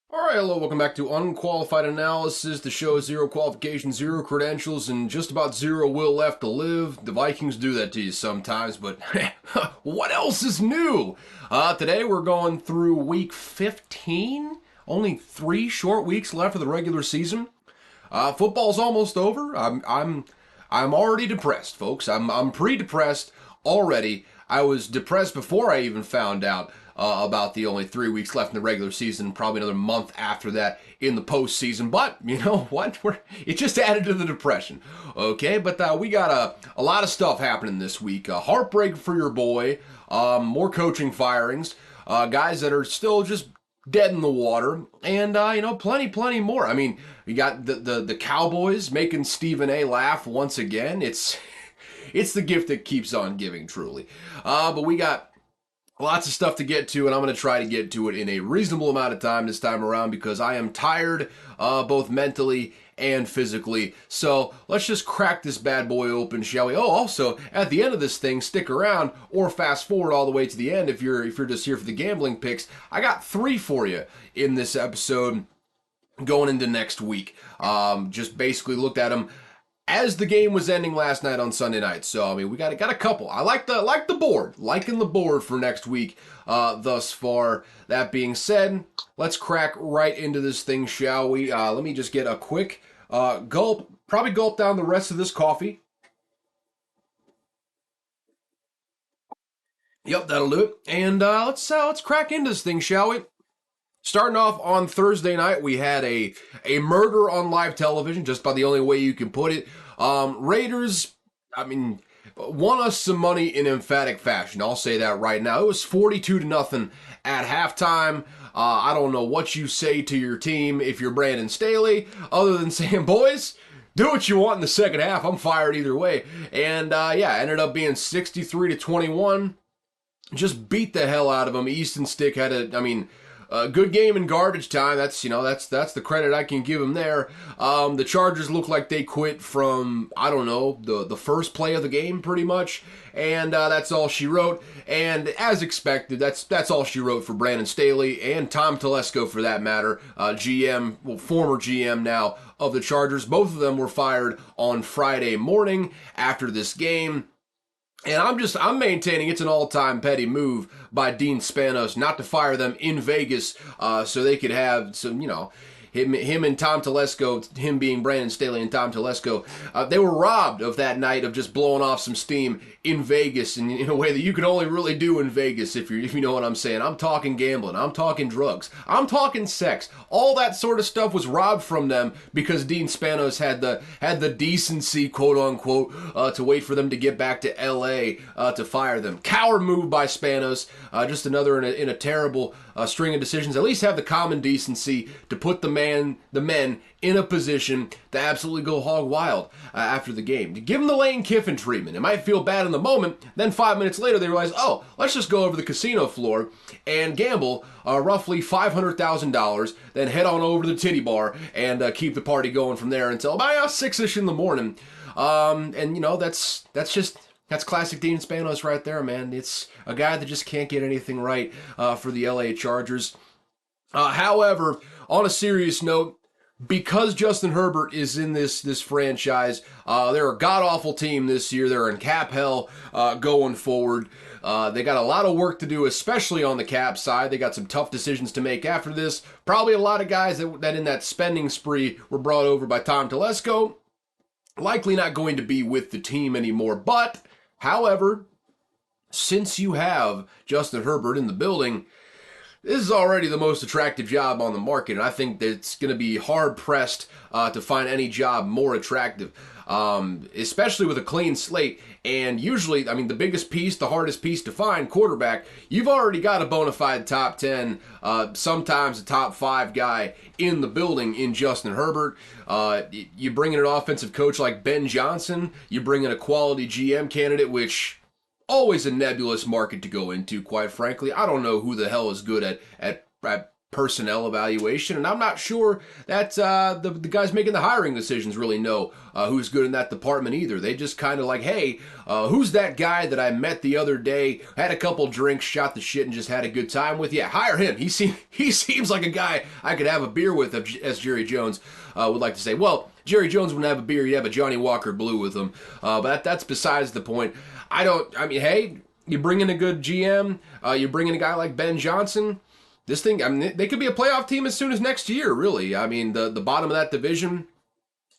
All right, hello, welcome back to Unqualified Analysis. The show is zero qualifications, zero credentials, and just about zero will left to live. The Vikings do that to you sometimes, but what else is new? Today we're going through week 15. Only 3 short weeks left of the regular season. Football's almost over. I'm already depressed, folks. I'm pre-depressed already. I was depressed before I even found out about the only 3 weeks left in the regular season. Probably another month after that in the postseason. But you know what? It just added to the depression. Okay, but we got a lot of stuff happening this week. Heartbreak for your boy. More coaching firings. Guys that are still just dead in the water, and plenty more. I mean, we got the Cowboys making Stephen A laugh once again. It's the gift that keeps on giving, truly. But we got lots of stuff to get to, and I'm going to try to get to it in a reasonable amount of time this time around because I am tired, both mentally and physically. So let's just crack this bad boy open, shall we? Oh, also, at the end of this thing, stick around or fast forward all the way to the end if you're just here for the gambling picks. I got 3 for you in this episode going into next week. Just basically looked at them as the game was ending last night on Sunday night. So I mean, we got a couple. I like the board, liking the board for next week thus far. That being said, let's crack right into this thing, shall we? Let me just get a quick gulp. Probably gulp down the rest of this coffee. Yep, that'll do it. And let's crack into this thing, shall we? Starting off on Thursday night, we had a murder on live television, just by the only way you can put it. Raiders, I mean, won us some money in emphatic fashion. I'll say that right now. It was 42-0 at halftime. I don't know what you say to your team if you're Brandon Staley, other than saying, boys, do what you want in the second half. I'm fired either way. And ended up being 63-21. Just beat the hell out of them. Easton Stick had a good game in garbage time. That's the credit I can give him there. The Chargers look like they quit from, I don't know, the first play of the game pretty much, and that's all she wrote. And as expected, that's all she wrote for Brandon Staley and Tom Telesco for that matter, former GM now of the Chargers. Both of them were fired on Friday morning after this game. And I'm maintaining it's an all-time petty move by Dean Spanos not to fire them in Vegas so they could have some, him and Tom Telesco, him being Brandon Staley and Tom Telesco, they were robbed of that night of just blowing off some steam in Vegas in a way that you can only really do in Vegas if you know what I'm saying. I'm talking gambling, I'm talking drugs, I'm talking sex. All that sort of stuff was robbed from them because Dean Spanos had the decency, quote unquote, to wait for them to get back to LA to fire them. Coward move by Spanos, just another in a terrible string of decisions. At least have the common decency to put the men in a position to absolutely go hog wild after the game. To give them the Lane Kiffin treatment. It might feel bad in the moment, then 5 minutes later they realize, oh, let's just go over the casino floor and gamble roughly $500,000, then head on over to the titty bar and keep the party going from there until about 6-ish in the morning. That's classic Dean Spanos right there, man. It's a guy that just can't get anything right for the LA Chargers. However, on a serious note, because Justin Herbert is in this franchise, they're a god-awful team this year. They're in cap hell going forward. They got a lot of work to do, especially on the cap side. They got some tough decisions to make after this. Probably a lot of guys that in that spending spree were brought over by Tom Telesco. Likely not going to be with the team anymore. But, however, since you have Justin Herbert in the building, this is already the most attractive job on the market, and I think that it's going to be hard-pressed to find any job more attractive, especially with a clean slate. And usually, I mean, the biggest piece, the hardest piece to find, quarterback, you've already got a bona fide top 10, sometimes a top 5 guy in the building in Justin Herbert. You bring in an offensive coach like Ben Johnson, you bring in a quality GM candidate, which always a nebulous market to go into, quite frankly. I don't know who the hell is good at personnel evaluation, and I'm not sure that the guys making the hiring decisions really know who's good in that department either. They just kind of like, hey, who's that guy that I met the other day, had a couple drinks, shot the shit, and just had a good time with? Yeah, hire him. He seems like a guy I could have a beer with, as Jerry Jones would like to say. Well, Jerry Jones wouldn't have a beer, he'd have a Johnny Walker Blue with him, but that's besides the point. Hey, you bring in a good GM, you bring in a guy like Ben Johnson. This thing, I mean, they could be a playoff team as soon as next year, really. I mean, the bottom of that division,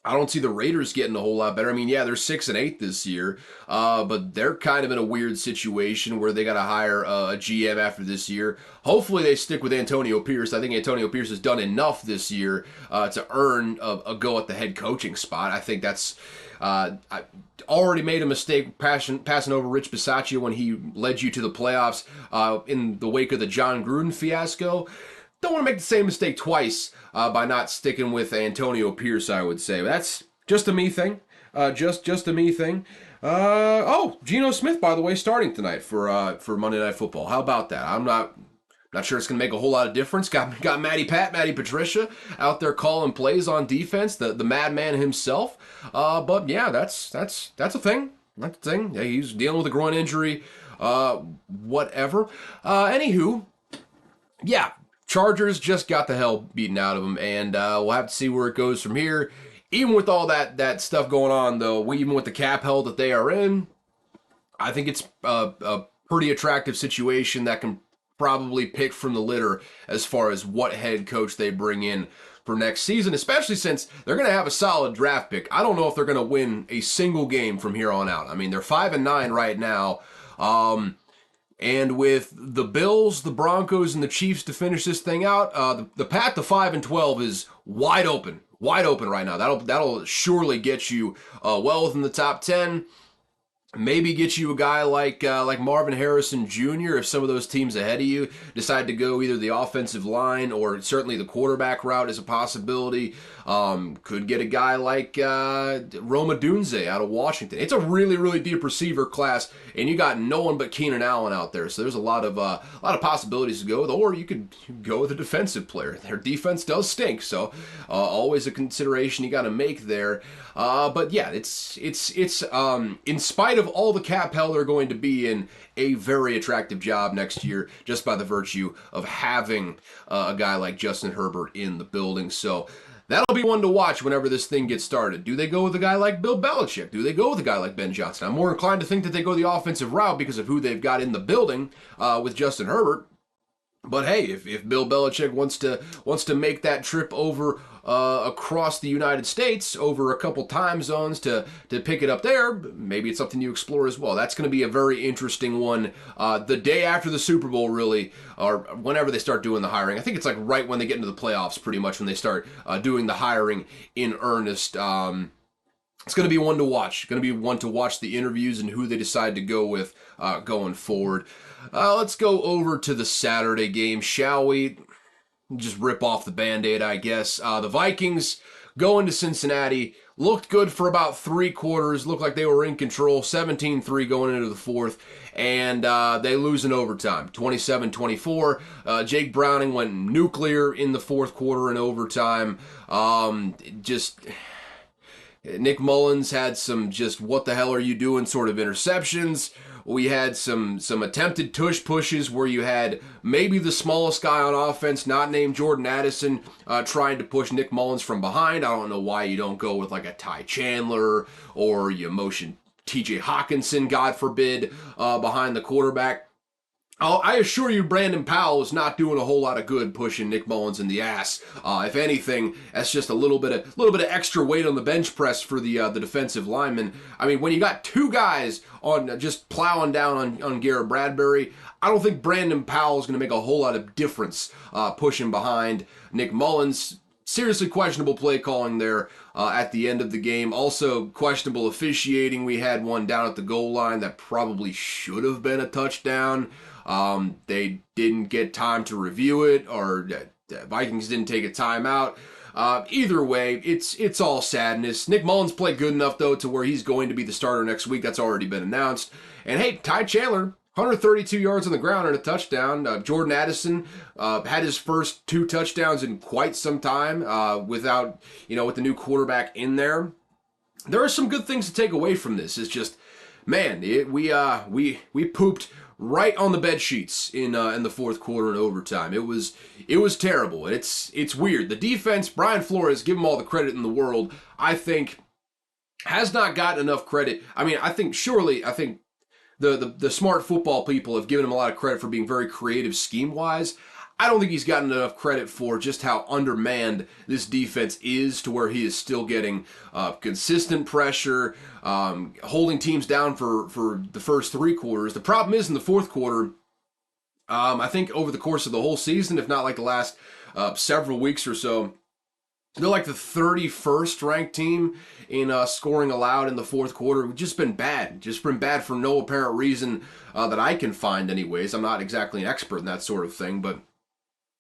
I don't see the Raiders getting a whole lot better. I mean, yeah, they're 6-8 this year, but they're kind of in a weird situation where they got to hire a GM after this year. Hopefully they stick with Antonio Pierce. I think Antonio Pierce has done enough this year to earn a go at the head coaching spot. I think that's... I already made a mistake passing over Rich Bisaccia when he led you to the playoffs in the wake of the John Gruden fiasco. Don't want to make the same mistake twice by not sticking with Antonio Pierce, I would say. That's just a me thing. Just a me thing. Geno Smith, by the way, starting tonight for Monday Night Football. How about that? I'm not sure it's going to make a whole lot of difference. Got Matty Patricia out there calling plays on defense, the madman himself. But yeah, that's a thing. That's a thing. Yeah, he's dealing with a groin injury. Whatever. Anywho, yeah, Chargers just got the hell beaten out of them, and we'll have to see where it goes from here. Even with all that stuff going on, though, even with the cap hell that they are in, I think it's a pretty attractive situation that can probably pick from the litter as far as what head coach they bring in for next season, especially since they're going to have a solid draft pick. I don't know if they're going to win a single game from here on out. I mean, they're 5-9 right now. And with the Bills, the Broncos, and the Chiefs to finish this thing out, the path to 5-12 is wide open right now. That'll surely get you well within the top 10. Maybe get you a guy like Marvin Harrison Jr. if some of those teams ahead of you decide to go either the offensive line or certainly the quarterback route is a possibility. Could get a guy like Roma Dunze out of Washington. It's a really, really deep receiver class, and you got no one but Keenan Allen out there. So there's a lot of possibilities to go with, or you could go with a defensive player. Their defense does stink, so always a consideration you got to make there. But yeah, it's in spite of all the cap hell they're going to be in, a very attractive job next year just by the virtue of having a guy like Justin Herbert in the building. So that'll be one to watch whenever this thing gets started. Do they go with a guy like Bill Belichick? Do they go with a guy like Ben Johnson? I'm more inclined to think that they go the offensive route because of who they've got in the building with Justin Herbert. But hey, if Bill Belichick wants to make that trip over across the United States over a couple time zones to pick it up there, maybe it's something you explore as well. That's going to be a very interesting one. The day after the Super Bowl, really, or whenever they start doing the hiring. I think it's like right when they get into the playoffs, pretty much when they start doing the hiring in earnest. It's going to be one to watch. Going to be one to watch the interviews and who they decide to go with going forward. Let's go over to the Saturday game, shall we? Just rip off the Band-Aid, I guess. The Vikings going to Cincinnati. Looked good for about 3 quarters. Looked like they were in control. 17-3 going into the fourth. And they lose in overtime. 27-24. Jake Browning went nuclear in the fourth quarter in overtime. Nick Mullins had some just what the hell are you doing sort of interceptions. We had some attempted tush pushes where you had maybe the smallest guy on offense, not named Jordan Addison, trying to push Nick Mullins from behind. I don't know why you don't go with like a Ty Chandler or you motion TJ Hawkinson, God forbid, behind the quarterback. I assure you Brandon Powell is not doing a whole lot of good pushing Nick Mullins in the ass. If anything, that's just a little bit of extra weight on the bench press for the defensive lineman. I mean, when you got 2 guys on just plowing down on Garrett Bradbury, I don't think Brandon Powell is going to make a whole lot of difference pushing behind Nick Mullins. Seriously questionable play calling there at the end of the game. Also questionable officiating. We had one down at the goal line that probably should have been a touchdown. They didn't get time to review it, or Vikings didn't take a timeout. Either way, it's all sadness. Nick Mullins played good enough, though, to where he's going to be the starter next week. That's already been announced. And hey, Ty Chandler, 132 yards on the ground and a touchdown. Jordan Addison had his first 2 touchdowns in quite some time without, with the new quarterback in there. There are some good things to take away from this. It's just, man, we pooped right on the bed sheets in the fourth quarter and overtime. It was terrible. It's weird. The defense, Brian Flores, give him all the credit in the world, I think has not gotten enough credit. I mean, I think the smart football people have given him a lot of credit for being very creative scheme-wise. I don't think he's gotten enough credit for just how undermanned this defense is to where he is still getting consistent pressure, holding teams down for the first 3 quarters. The problem is in the fourth quarter, I think over the course of the whole season, if not like the last several weeks or so, they're like the 31st ranked team in scoring allowed in the fourth quarter. We've just been bad. Just been bad for no apparent reason that I can find anyways. I'm not exactly an expert in that sort of thing, but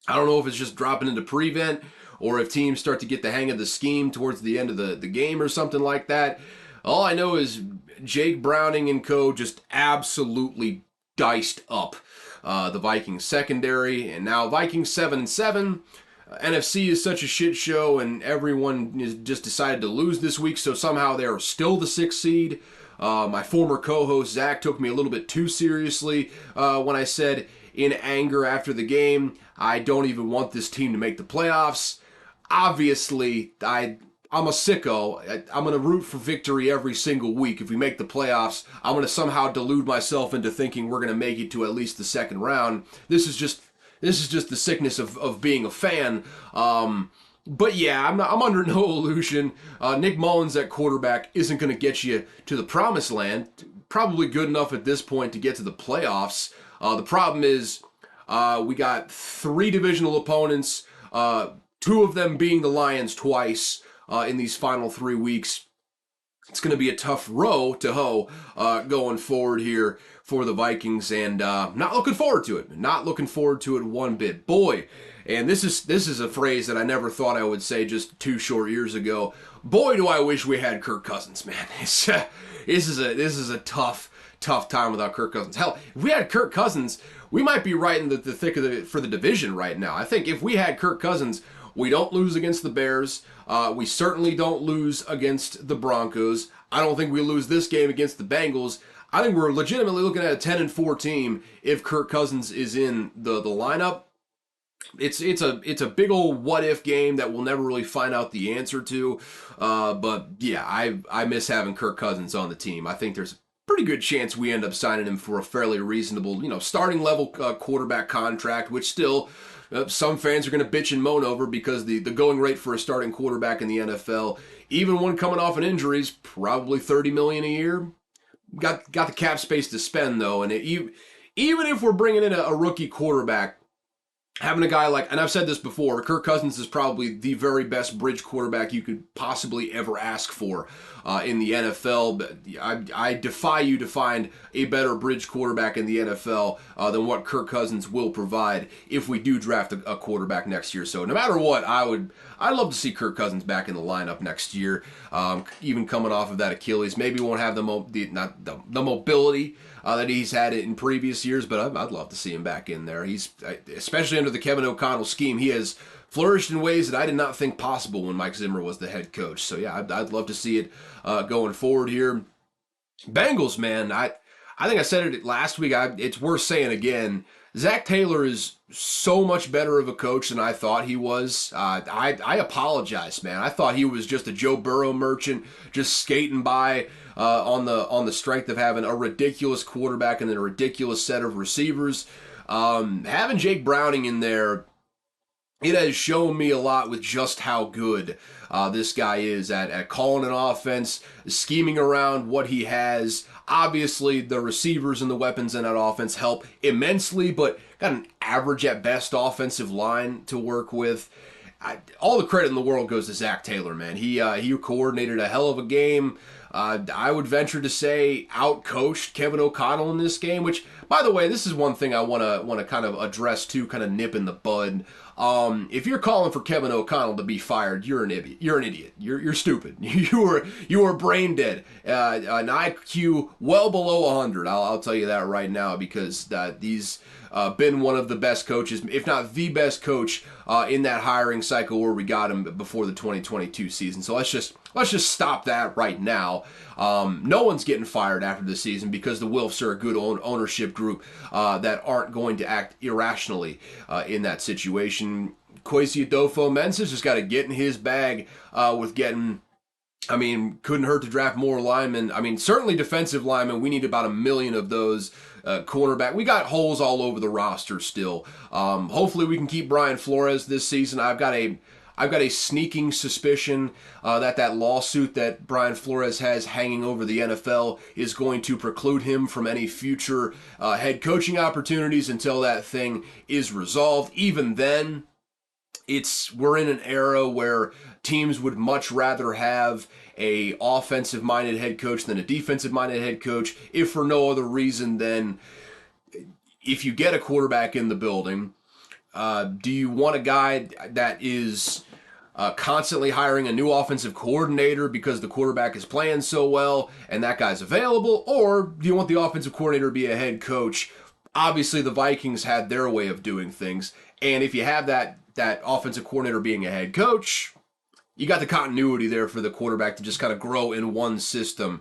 I don't know if it's just dropping into prevent or if teams start to get the hang of the scheme towards the end of the game or something like that. All I know is Jake Browning and co. just absolutely diced up the Vikings secondary, and now Vikings 7-7. NFC is such a shit show, and everyone is just decided to lose this week, so somehow they are still the 6th seed. My former co-host Zach took me a little bit too seriously when I said in anger after the game, I don't even want this team to make the playoffs. Obviously, I'm a sicko. I'm going to root for victory every single week. If we make the playoffs, I'm going to somehow delude myself into thinking we're going to make it to at least the second round. This is just the sickness of being a fan. But yeah, I'm under no illusion. Nick Mullins at quarterback isn't going to get you to the promised land. Probably good enough at this point to get to the playoffs. The problem is we got 3 divisional opponents, 2 of them being the Lions twice in these final 3 weeks. It's going to be a tough row to hoe going forward here for the Vikings, and not looking forward to it. Not looking forward to it one bit. Boy, and this is a phrase that I never thought I would say just 2 short years ago. Boy, do I wish we had Kirk Cousins, man. This is a tough time without Kirk Cousins. Hell, if we had Kirk Cousins, we might be right in the thick of it for the division right now. I think if we had Kirk Cousins, we don't lose against the Bears. We certainly don't lose against the Broncos. I don't think we lose this game against the Bengals. I think we're legitimately looking at a 10-4 team if Kirk Cousins is in the lineup. It's a big old what if game that we'll never really find out the answer to. But yeah, I miss having Kirk Cousins on the team. I think there's a pretty good chance we end up signing him for a fairly reasonable, starting level quarterback contract, which still some fans are going to bitch and moan over because the going rate for a starting quarterback in the NFL, even one coming off an injury, is probably $30 million a year. Got the cap space to spend though, and even if we're bringing in a rookie quarterback, having a guy like, and I've said this before, Kirk Cousins is probably the very best bridge quarterback you could possibly ever ask for in the NFL. But I defy you to find a better bridge quarterback in the NFL than what Kirk Cousins will provide if we do draft a quarterback next year. So no matter what, I'd love to see Kirk Cousins back in the lineup next year, even coming off of that Achilles. Maybe he won't have the mobility that he's had in previous years, but I'd love to see him back in there. He's, especially under the Kevin O'Connell scheme, he has flourished in ways that I did not think possible when Mike Zimmer was the head coach. So yeah, I'd love to see it going forward here. Bengals, man, I think I said it last week. It's worth saying again. Zach Taylor is so much better of a coach than I thought he was. I apologize, man. I thought he was just a Joe Burrow merchant, just skating by on the strength of having a ridiculous quarterback and then a ridiculous set of receivers. Having Jake Browning in there, it has shown me a lot with just how good this guy is at calling an offense, scheming around what he has. Obviously, the receivers and the weapons in that offense help immensely, but got an average at best offensive line to work with. All the credit in the world goes to Zach Taylor, man. He coordinated a hell of a game. I would venture to say outcoached Kevin O'Connell in this game, which, by the way, this is one thing I want to kind of address too, kind of nip in the bud. If you're calling for Kevin O'Connell to be fired, you're an idiot. You're an idiot. You're stupid. You are brain dead. An IQ well below 100. I'll tell you that right now, because he's been one of the best coaches, if not the best coach, in that hiring cycle where we got him before the 2022 season. So let's just stop that right now. No one's getting fired after the season, because the Wilfs are a good ownership group that aren't going to act irrationally in that situation. Kwesi Adofo-Mensah's just got to get in his bag with getting... couldn't hurt to draft more linemen. Certainly defensive linemen. We need about 1 million of those. Cornerback. We got holes all over the roster still. Hopefully we can keep Brian Flores this season. I've got a sneaking suspicion that lawsuit that Brian Flores has hanging over the NFL is going to preclude him from any future head coaching opportunities until that thing is resolved. Even then, we're in an era where teams would much rather have a offensive-minded head coach than a defensive-minded head coach, if for no other reason than if you get a quarterback in the building, do you want a guy that is constantly hiring a new offensive coordinator because the quarterback is playing so well and that guy's available, or do you want the offensive coordinator to be a head coach? Obviously, the Vikings had their way of doing things, and if you have that offensive coordinator being a head coach, you got the continuity there for the quarterback to just kind of grow in one system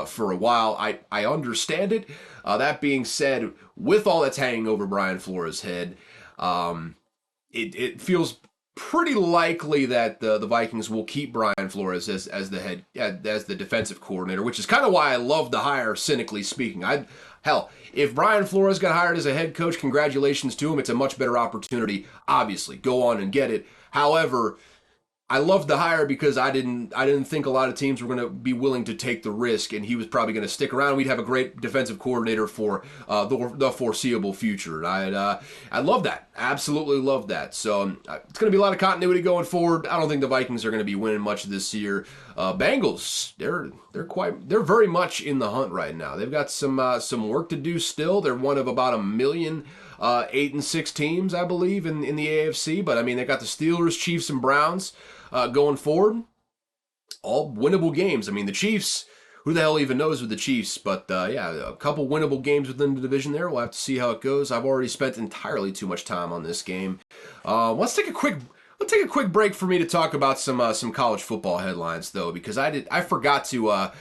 for a while. I understand it. That being said, with all that's hanging over Brian Flores' head, it feels pretty likely that the Vikings will keep Brian Flores as the defensive coordinator, which is kind of why I love the hire, cynically speaking. If Brian Flores got hired as a head coach, congratulations to him. It's a much better opportunity, obviously. Go on and get it. However, I loved the hire because I didn't think a lot of teams were going to be willing to take the risk, and he was probably going to stick around. We'd have a great defensive coordinator for the foreseeable future. I love that. Absolutely love that. So it's going to be a lot of continuity going forward. I don't think the Vikings are going to be winning much this year. Bengals, they're very much in the hunt right now. They've got some work to do still. They're one of about 1 million 8-6 teams, I believe, in the AFC. But they've got the Steelers, Chiefs, and Browns going forward. All winnable games. The Chiefs, who the hell even knows with the Chiefs? But a couple winnable games within the division there. We'll have to see how it goes. I've already spent entirely too much time on this game. Let's take a quick break for me to talk about some college football headlines, though, because I forgot to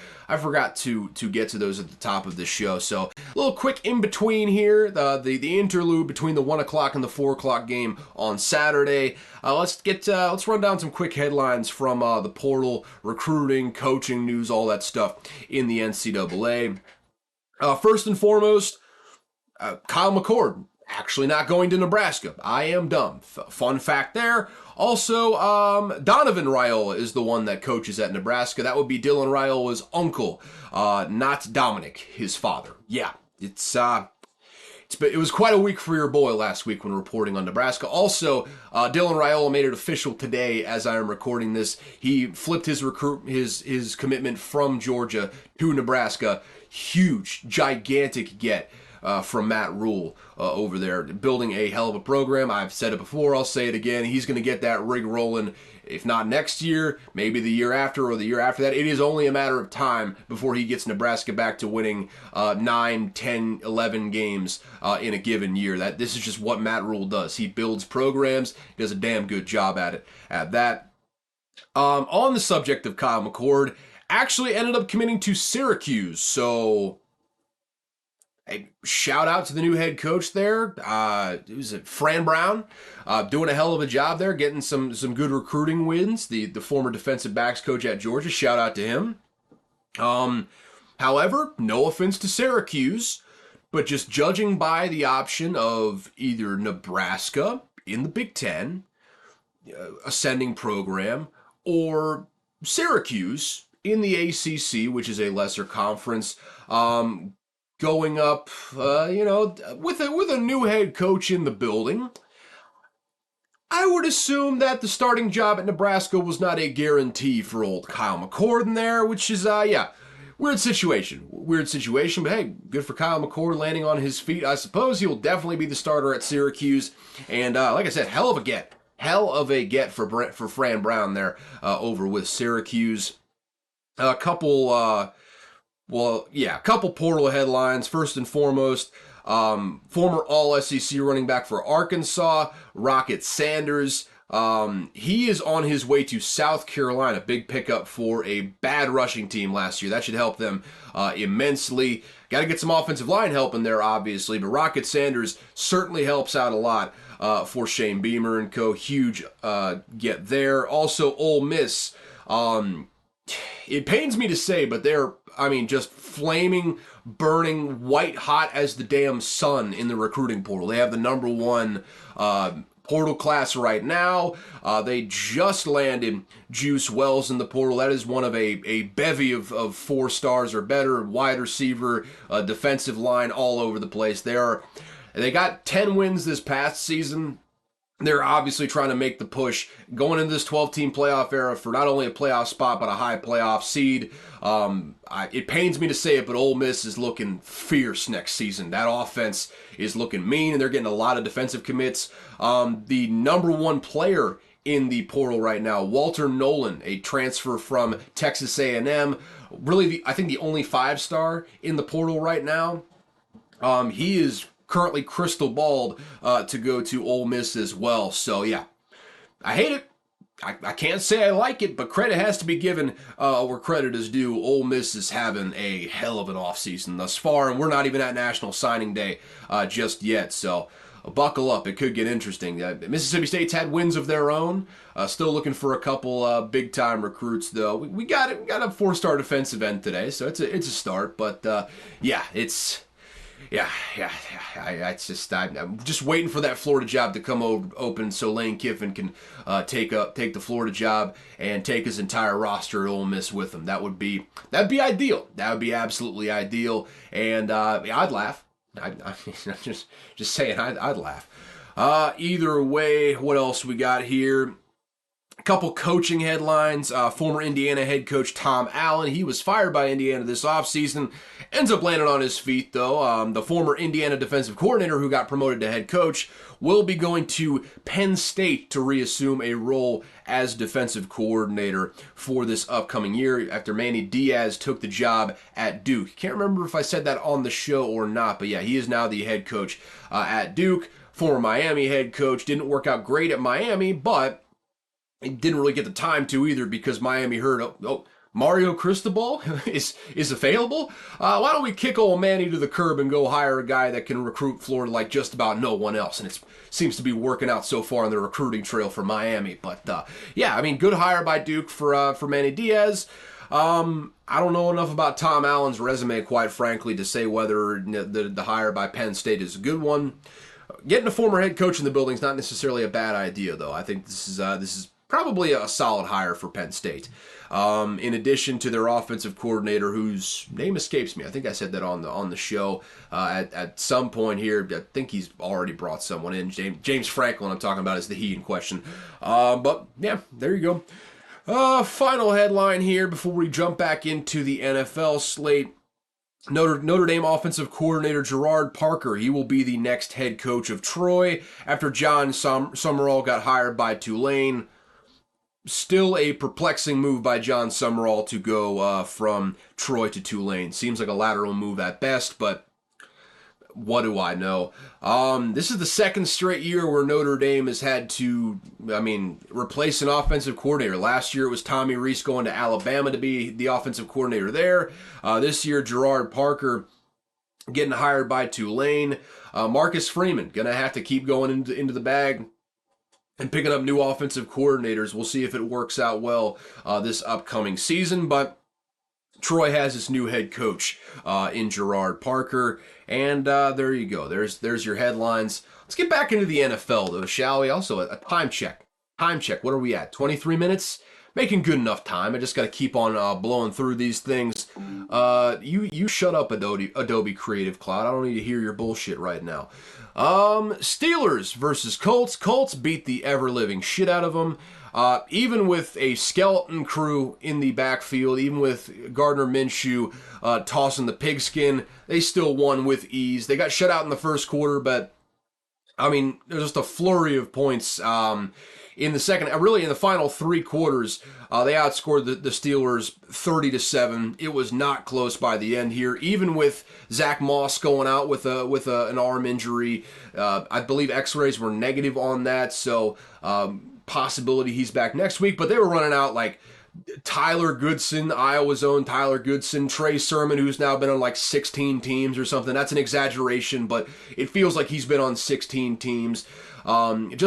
get to those at the top of this show. So a little quick in between here, the interlude between the 1 o'clock and the 4 o'clock game on Saturday. Let's run down some quick headlines from the portal, recruiting, coaching news, all that stuff in the NCAA. First and foremost, Kyle McCord actually not going to Nebraska. I am dumb. Fun fact there. Also, Donovan Raiola is the one that coaches at Nebraska. That would be Dylan Raiola's uncle, not Dominic, his father. Yeah, it was quite a week for your boy last week when reporting on Nebraska. Also, Dylan Raiola made it official today as I am recording this. He flipped his commitment from Georgia to Nebraska. Huge, gigantic get from Matt Rule over there, building a hell of a program. I've said it before, I'll say it again. He's going to get that rig rolling, if not next year, maybe the year after or the year after that. It is only a matter of time before he gets Nebraska back to winning 9, 10, 11 games in a given year. This is just what Matt Rule does. He builds programs. He does a damn good job at that. On the subject of Kyle McCord, actually ended up committing to Syracuse, so a shout out to the new head coach there. Who's it? Fran Brown, doing a hell of a job there, getting some good recruiting wins. The former defensive backs coach at Georgia. Shout out to him. However, no offense to Syracuse, but just judging by the option of either Nebraska in the Big Ten, ascending program, or Syracuse in the ACC, which is a lesser conference, going up, with a new head coach in the building, I would assume that the starting job at Nebraska was not a guarantee for old Kyle McCord in there, which is, weird situation. But hey, good for Kyle McCord landing on his feet. I suppose he will definitely be the starter at Syracuse. And like I said, hell of a get for Fran Brown there over with Syracuse. A couple portal headlines. First and foremost, former All-SEC running back for Arkansas, Rocket Sanders. He is on his way to South Carolina. Big pickup for a bad rushing team last year. That should help them immensely. Got to get some offensive line help in there, obviously, but Rocket Sanders certainly helps out a lot for Shane Beamer and co. Huge get there. Also, Ole Miss. It pains me to say, but they're, just flaming, burning, white hot as the damn sun in the recruiting portal. They have the number one portal class right now. They just landed Juice Wells in the portal. That is one of a bevy of 4 stars or better, wide receiver, defensive line all over the place. They got 10 wins this past season. They're obviously trying to make the push going into this 12-team playoff era for not only a playoff spot, but a high playoff seed. It pains me to say it, but Ole Miss is looking fierce next season. That offense is looking mean, and they're getting a lot of defensive commits. The number one player in the portal right now, Walter Nolan, a transfer from Texas A&M. Really, I think the only 5-star in the portal right now. He is currently crystal balled to go to Ole Miss as well. So yeah, I hate it. I can't say I like it, but credit has to be given where credit is due. Ole Miss is having a hell of an offseason thus far, and we're not even at National Signing Day just yet. So buckle up. It could get interesting. Mississippi State's had wins of their own. Still looking for a couple big-time recruits, though. We got it. We got a 4-star defensive end today, so it's a start. But I'm just waiting for that Florida job to come open so Lane Kiffin can take the Florida job and take his entire roster at Ole Miss with him. That'd be ideal. That would be absolutely ideal, and I'd laugh. I'm just saying, I'd laugh. Either way, what else we got here? A couple coaching headlines. Former Indiana head coach Tom Allen, he was fired by Indiana this offseason. Ends up landing on his feet, though. The former Indiana defensive coordinator who got promoted to head coach will be going to Penn State to reassume a role as defensive coordinator for this upcoming year after Manny Diaz took the job at Duke. Can't remember if I said that on the show or not, but yeah, he is now the head coach at Duke. Former Miami head coach. Didn't work out great at Miami, but he didn't really get the time to either because Miami heard, Mario Cristobal is available. Why don't we kick old Manny to the curb and go hire a guy that can recruit Florida like just about no one else? And it seems to be working out so far on the recruiting trail for Miami. But good hire by Duke for Manny Diaz. I don't know enough about Tom Allen's resume, quite frankly, to say whether the hire by Penn State is a good one. Getting a former head coach in the building is not necessarily a bad idea, though. I think this is probably a solid hire for Penn State. In addition to their offensive coordinator, whose name escapes me. I think I said that on the show at some point here. I think he's already brought someone in. James Franklin, I'm talking about, is the he in question. But yeah, there you go. Final headline here before we jump back into the NFL slate. Notre Dame offensive coordinator Gerard Parker, he will be the next head coach of Troy after John Summerall got hired by Tulane. Still a perplexing move by John Summerall to go from Troy to Tulane. Seems like a lateral move at best, but what do I know? This is the second straight year where Notre Dame has had to, replace an offensive coordinator. Last year it was Tommy Rees going to Alabama to be the offensive coordinator there. This year Gerard Parker getting hired by Tulane. Marcus Freeman going to have to keep going into the bag and picking up new offensive coordinators. We'll see if it works out well this upcoming season, but Troy has his new head coach in Gerard Parker, and there you go. There's your headlines. Let's get back into the NFL, though, shall we? Also, a time check. What are we at? 23 minutes? Making good enough time. I just got to keep on blowing through these things. You shut up, Adobe Creative Cloud. I don't need to hear your bullshit right now. Steelers versus Colts. Colts beat the ever-living shit out of them. even with a skeleton crew in the backfield, even with Gardner Minshew tossing the pigskin, they still won with ease. They got shut out in the first quarter, but I mean, there's just a flurry of points in the second. Really, in the final three quarters, they outscored the Steelers 30-7. It was not close by the end here, even with Zach Moss going out with an arm injury. I believe X-rays were negative on that, so possibility he's back next week. But they were running out like Tyler Goodson, Iowa's own Tyler Goodson, Trey Sermon, who's now been on like 16 teams or something. That's an exaggeration, but it feels like he's been on 16 teams. Like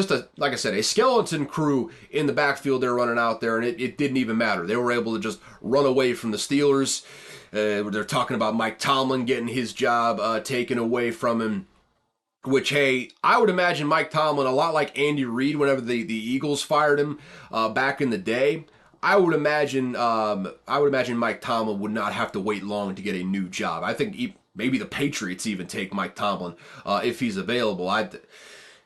I said, a skeleton crew in the backfield they're running out there, and it didn't even matter. They were able to just run away from the Steelers. They're talking about Mike Tomlin getting his job taken away from him. Which, hey, I would imagine Mike Tomlin, a lot like Andy Reid whenever the Eagles fired him back in the day. I would imagine Mike Tomlin would not have to wait long to get a new job. I think maybe the Patriots even take Mike Tomlin if he's available. I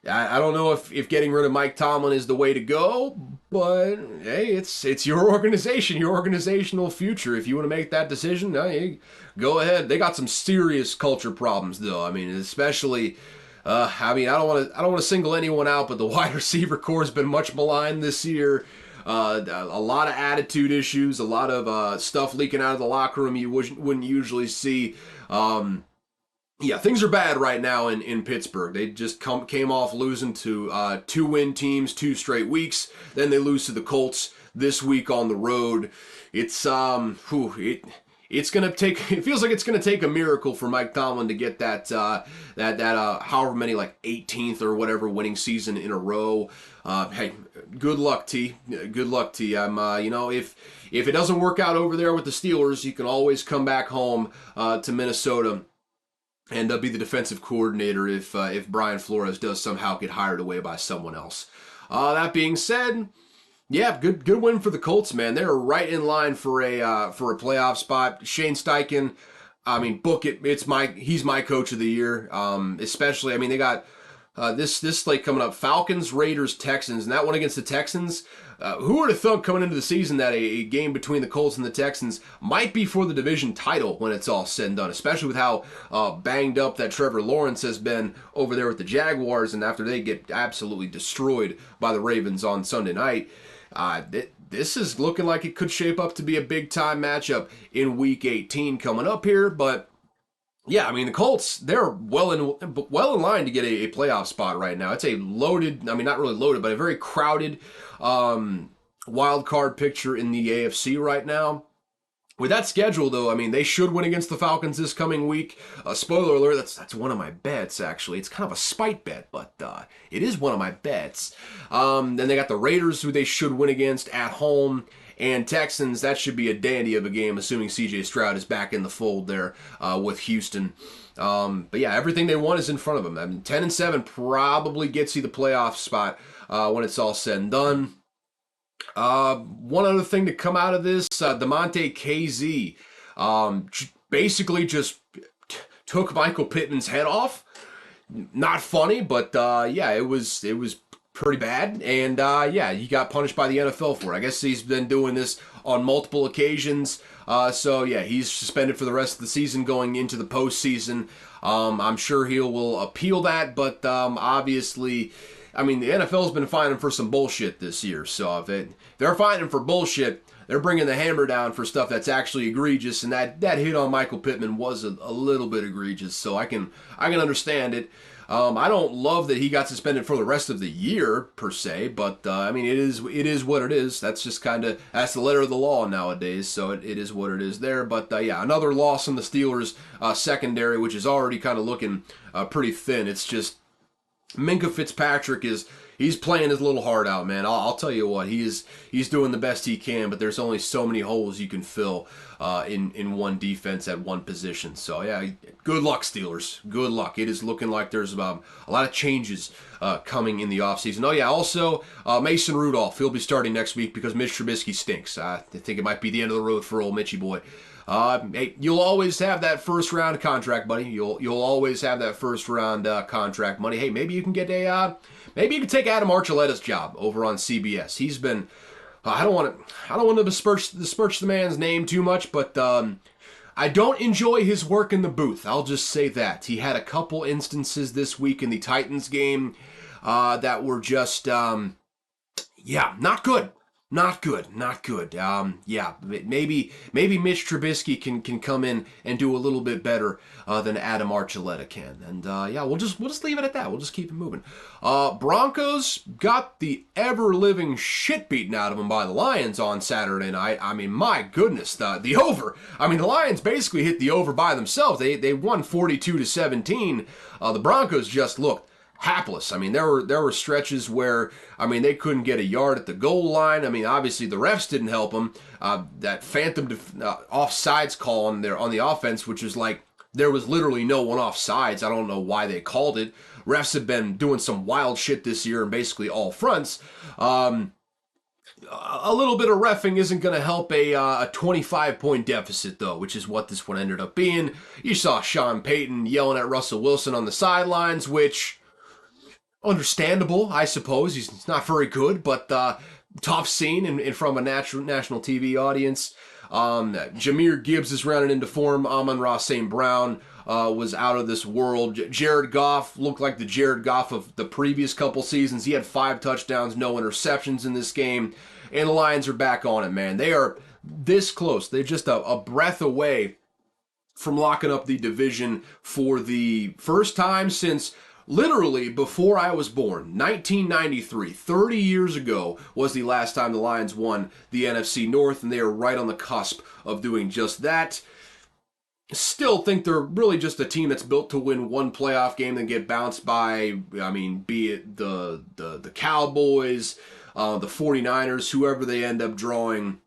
don't know if getting rid of Mike Tomlin is the way to go, but hey, it's your organization, your organizational future. If you want to make that decision, hey, go ahead. They got some serious culture problems, though. I mean, especially. I don't want to single anyone out, but the wide receiver core has been much maligned this year. A lot of attitude issues, a lot of stuff leaking out of the locker room you wouldn't usually see. Things are bad right now in Pittsburgh. They just came off losing to 2-win teams 2 straight weeks. Then they lose to the Colts this week on the road. It's gonna take. It feels like it's gonna take a miracle for Mike Tomlin to get that however many, like 18th or whatever winning season in a row. Hey, good luck, T. Good luck, T. If it doesn't work out over there with the Steelers, you can always come back home to Minnesota and be the defensive coordinator if Brian Flores does somehow get hired away by someone else. That being said. Yeah, good win for the Colts, man. They're right in line for a playoff spot. Shane Steichen, I mean, book it. He's my coach of the year. Especially, I mean, they got this slate coming up: Falcons, Raiders, Texans, and that one against the Texans. Who would have thought coming into the season that a game between the Colts and the Texans might be for the division title when it's all said and done, especially with how banged up that Trevor Lawrence has been over there with the Jaguars, and after they get absolutely destroyed by the Ravens on Sunday night. This is looking like it could shape up to be a big-time matchup in Week 18 coming up here. But, yeah, I mean, the Colts, they're well in line to get a playoff spot right now. It's a loaded, I mean, not really loaded, but a very crowded wild card picture in the AFC right now. With that schedule, though, I mean, they should win against the Falcons this coming week. Spoiler alert, that's one of my bets, actually. It's kind of a spite bet, but it is one of my bets. Then they got the Raiders, who they should win against at home. And Texans, that should be a dandy of a game, assuming C.J. Stroud is back in the fold there with Houston. But yeah, everything they want is in front of them. I mean, 10-7 probably gets you the playoff spot when it's all said and done. One other thing to come out of this, DeMonte KZ basically just took Michael Pittman's head off. Not funny, but yeah, it was pretty bad. And yeah, he got punished by the NFL for it. I guess he's been doing this on multiple occasions. So yeah, he's suspended for the rest of the season going into the postseason. I'm sure he will appeal that, but obviously, I mean, the NFL's been fining for some bullshit this year. So if they're fining for bullshit, they're bringing the hammer down for stuff that's actually egregious. And that hit on Michael Pittman was a little bit egregious. So I can understand it. I don't love that he got suspended for the rest of the year per se, but I mean, it is what it is. That's just that's the letter of the law nowadays. So it is what it is there. But yeah, another loss in the Steelers secondary, which is already kind of looking pretty thin. It's just Minkah Fitzpatrick he's playing his little heart out, man. I'll tell you what, he's doing the best he can, but there's only so many holes you can fill in one defense at one position. So yeah, good luck, Steelers. Good luck. It is looking like there's a lot of changes coming in the offseason. Oh yeah, also Mason Rudolph, he'll be starting next week because Mitch Trubisky stinks. I think it might be the end of the road for old Mitchy boy. Hey, you'll always have that first round contract, buddy. You'll always have that first round contract money. Hey, maybe you can get maybe you can take Adam Archuleta's job over on CBS. He's been I don't want to besmirch the man's name too much, but I don't enjoy his work in the booth. I'll just say that. He had a couple instances this week in the Titans game that were just not good. Not good. Maybe Mitch Trubisky can come in and do a little bit better than Adam Archuleta can. And we'll just leave it at that. We'll just keep it moving. Broncos got the ever-living shit beaten out of them by the Lions on Saturday night. I mean, my goodness, the over. I mean, the Lions basically hit the over by themselves. They won 42-17. The Broncos just looked hapless. I mean, there were stretches where, I mean, they couldn't get a yard at the goal line. I mean, obviously the refs didn't help them. That phantom offsides call on the offense, which is like there was literally no one offsides. I don't know why they called it. Refs have been doing some wild shit this year in basically all fronts. A little bit of reffing isn't going to help a 25-point deficit, though, which is what this one ended up being. You saw Sean Payton yelling at Russell Wilson on the sidelines, which understandable, I suppose. He's not very good, but tough scene in front of a national TV audience. Jahmyr Gibbs is rounding into form. Amon-Ra St. Brown was out of this world. Jared Goff looked like the Jared Goff of the previous couple seasons. He had 5 touchdowns, no interceptions in this game. And the Lions are back on it, man. They are this close. They're just a breath away from locking up the division for the first time since literally before I was born. 1993, 30 years ago, was the last time the Lions won the NFC North, and they are right on the cusp of doing just that. Still think they're really just a team that's built to win one playoff game and get bounced by, I mean, be it the Cowboys, the 49ers, whoever they end up drawing.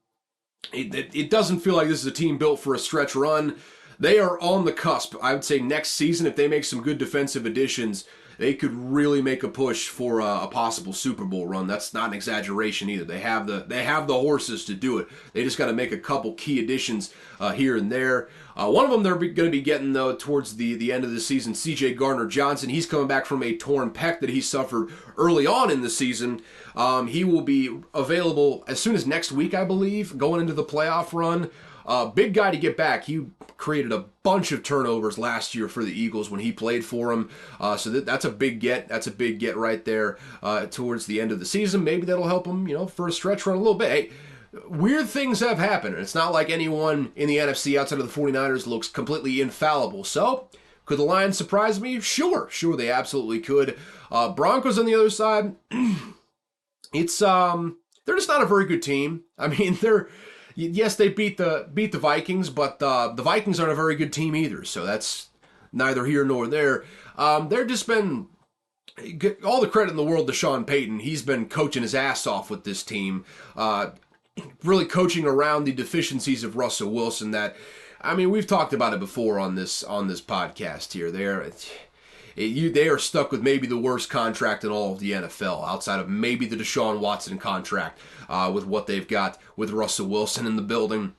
It doesn't feel like this is a team built for a stretch run. They are on the cusp. I would say next season, if they make some good defensive additions, they could really make a push for a possible Super Bowl run. That's not an exaggeration either. They have the horses to do it. They just got to make a couple key additions here and there. One of them they're going to be getting, though, towards the end of the season, C.J. Gardner-Johnson. He's coming back from a torn pec that he suffered early on in the season. He will be available as soon as next week, I believe, going into the playoff run. Big guy to get back. He created a bunch of turnovers last year for the Eagles when he played for him. So that's a big get. That's a big get right there towards the end of the season. Maybe that'll help him, for a stretch run a little bit. Hey, weird things have happened. It's not like anyone in the NFC outside of the 49ers looks completely infallible. So could the Lions surprise me? Sure, they absolutely could. Broncos on the other side, it's they're just not a very good team. I mean, yes, they beat the Vikings, but the Vikings aren't a very good team either, so that's neither here nor there. They're just been all the credit in the world to Sean Payton. He's been coaching his ass off with this team, really coaching around the deficiencies of Russell Wilson. That, I mean, we've talked about it before on this podcast here. They are stuck with maybe the worst contract in all of the NFL, outside of maybe the Deshaun Watson contract, with what they've got with Russell Wilson in the building.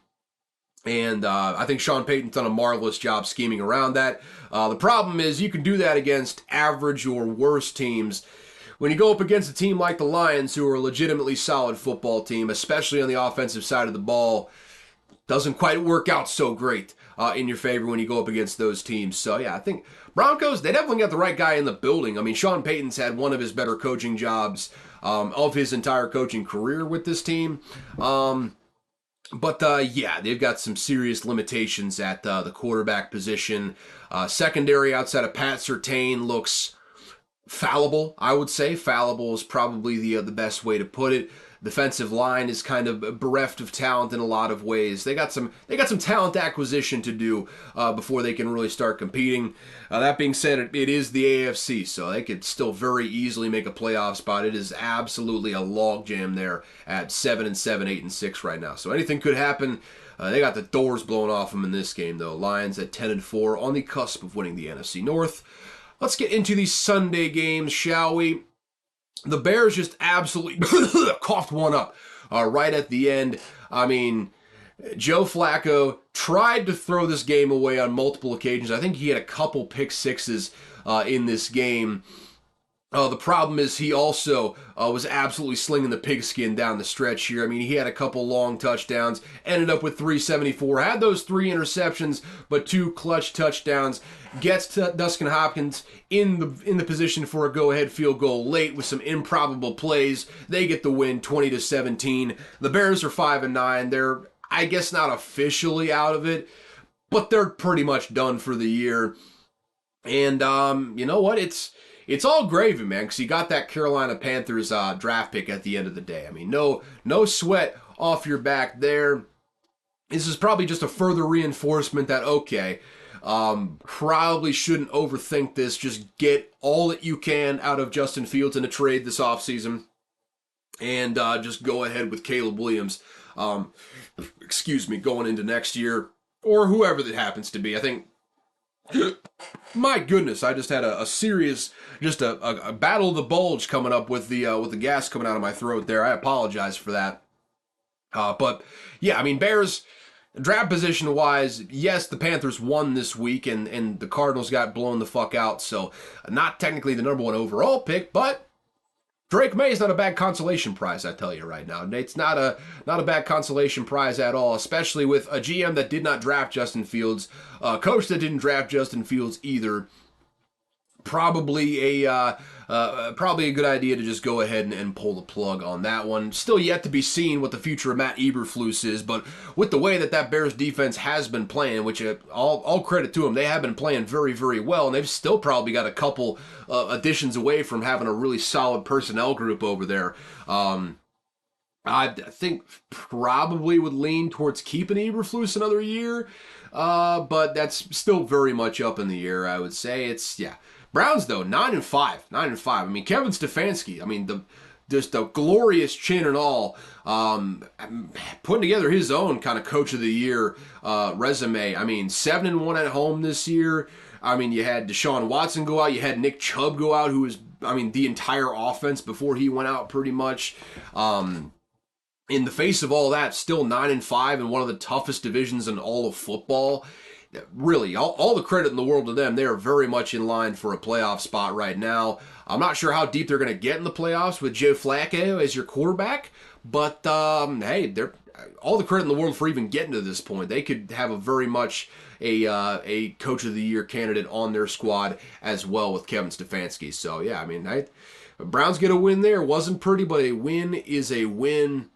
And I think Sean Payton's done a marvelous job scheming around that. The problem is you can do that against average or worse teams. When you go up against a team like the Lions, who are a legitimately solid football team, especially on the offensive side of the ball, doesn't quite work out so great in your favor when you go up against those teams. So, yeah, I think Broncos, they definitely got the right guy in the building. I mean, Sean Payton's had one of his better coaching jobs of his entire coaching career with this team. But they've got some serious limitations at the quarterback position. Secondary outside of Pat Surtain looks fallible, I would say. Fallible is probably the best way to put it. Defensive line is kind of bereft of talent in a lot of ways. They got some talent acquisition to do before they can really start competing. That being said, it is the AFC, so they could still very easily make a playoff spot. It is absolutely a logjam there at 7-7, 8-6 right now. So anything could happen. They got the doors blown off them in this game, though. Lions at 10-4 on the cusp of winning the NFC North. Let's get into these Sunday games, shall we? The Bears just absolutely coughed one up right at the end. I mean, Joe Flacco tried to throw this game away on multiple occasions. I think he had a couple pick sixes in this game. The problem is he also was absolutely slinging the pigskin down the stretch here. I mean, he had a couple long touchdowns, ended up with 374, had those 3 interceptions, but 2 clutch touchdowns. Gets to Dustin Hopkins in the position for a go-ahead field goal late with some improbable plays. They get the win, 20-17. The Bears are 5-9. They're, I guess, not officially out of it, but they're pretty much done for the year. And you know what? It's all gravy, man, because you got that Carolina Panthers draft pick at the end of the day. I mean, no sweat off your back there. This is probably just a further reinforcement that, okay, probably shouldn't overthink this. Just get all that you can out of Justin Fields in a trade this offseason, and just go ahead with Caleb Williams, going into next year, or whoever that happens to be. I think, my goodness, I just had a serious, just a battle of the bulge coming up with the gas coming out of my throat there. I apologize for that. But yeah, I mean, Bears draft position wise, yes, the Panthers won this week and the Cardinals got blown the fuck out. So not technically the number 1 overall pick, but Drake May is not a bad consolation prize, I tell you right now. It's not a bad consolation prize at all, especially with a GM that did not draft Justin Fields, a coach that didn't draft Justin Fields either. Probably a good idea to just go ahead and pull the plug on that one. Still yet to be seen what the future of Matt Eberflus is, but with the way that Bears defense has been playing, which all credit to them, they have been playing very, very well, and they've still probably got a couple additions away from having a really solid personnel group over there. I think probably would lean towards keeping Eberflus another year, but that's still very much up in the air, I would say. Browns, though, 9-5. 9-5. I mean, Kevin Stefanski, I mean, just a glorious chin and all, putting together his own kind of coach of the year resume. I mean, 7-1 at home this year. I mean, you had Deshaun Watson go out. You had Nick Chubb go out, who was, I mean, the entire offense before he went out pretty much. In the face of all that, still 9-5 in one of the toughest divisions in all of football. Really, all the credit in the world to them. They are very much in line for a playoff spot right now. I'm not sure how deep they're going to get in the playoffs with Joe Flacco as your quarterback, but hey, they're all the credit in the world for even getting to this point. They could have a very much a coach of the year candidate on their squad as well with Kevin Stefanski. So yeah, I mean, Browns get a win there. Wasn't pretty, but a win is a win.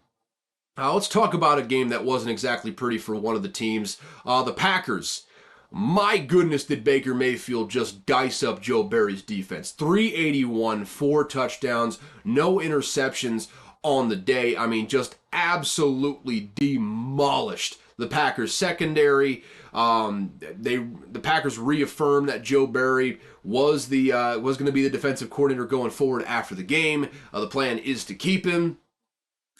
Let's talk about a game that wasn't exactly pretty for one of the teams. The Packers. My goodness, did Baker Mayfield just dice up Joe Barry's defense. 381, 4 touchdowns, no interceptions on the day. I mean, just absolutely demolished the Packers secondary. The Packers reaffirmed that Joe Barry was going to be the defensive coordinator going forward after the game. The plan is to keep him.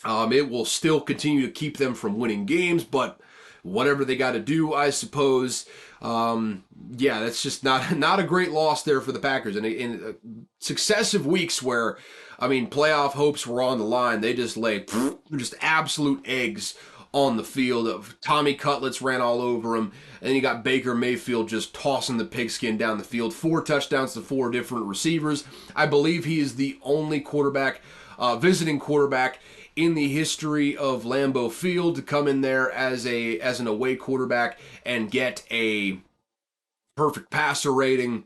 It will still continue to keep them from winning games, but whatever they got to do, I suppose. Yeah, that's just not a great loss there for the Packers. And in successive weeks where, I mean, playoff hopes were on the line, they just laid just absolute eggs on the field. Tommy Cutlets ran all over him, and you got Baker Mayfield just tossing the pigskin down the field. 4 touchdowns to 4 different receivers. I believe he is the only visiting quarterback in the history of Lambeau Field to come in there as an away quarterback and get a perfect passer rating.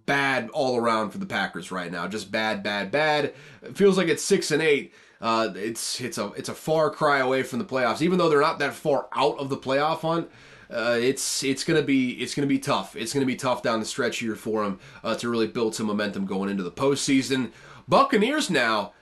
Bad all around for the Packers right now. Just bad. It feels like it's 6-8. It's a far cry away from the playoffs. Even though they're not that far out of the playoff hunt, it's gonna be tough. It's gonna be tough down the stretch here for them to really build some momentum going into the postseason. Buccaneers now.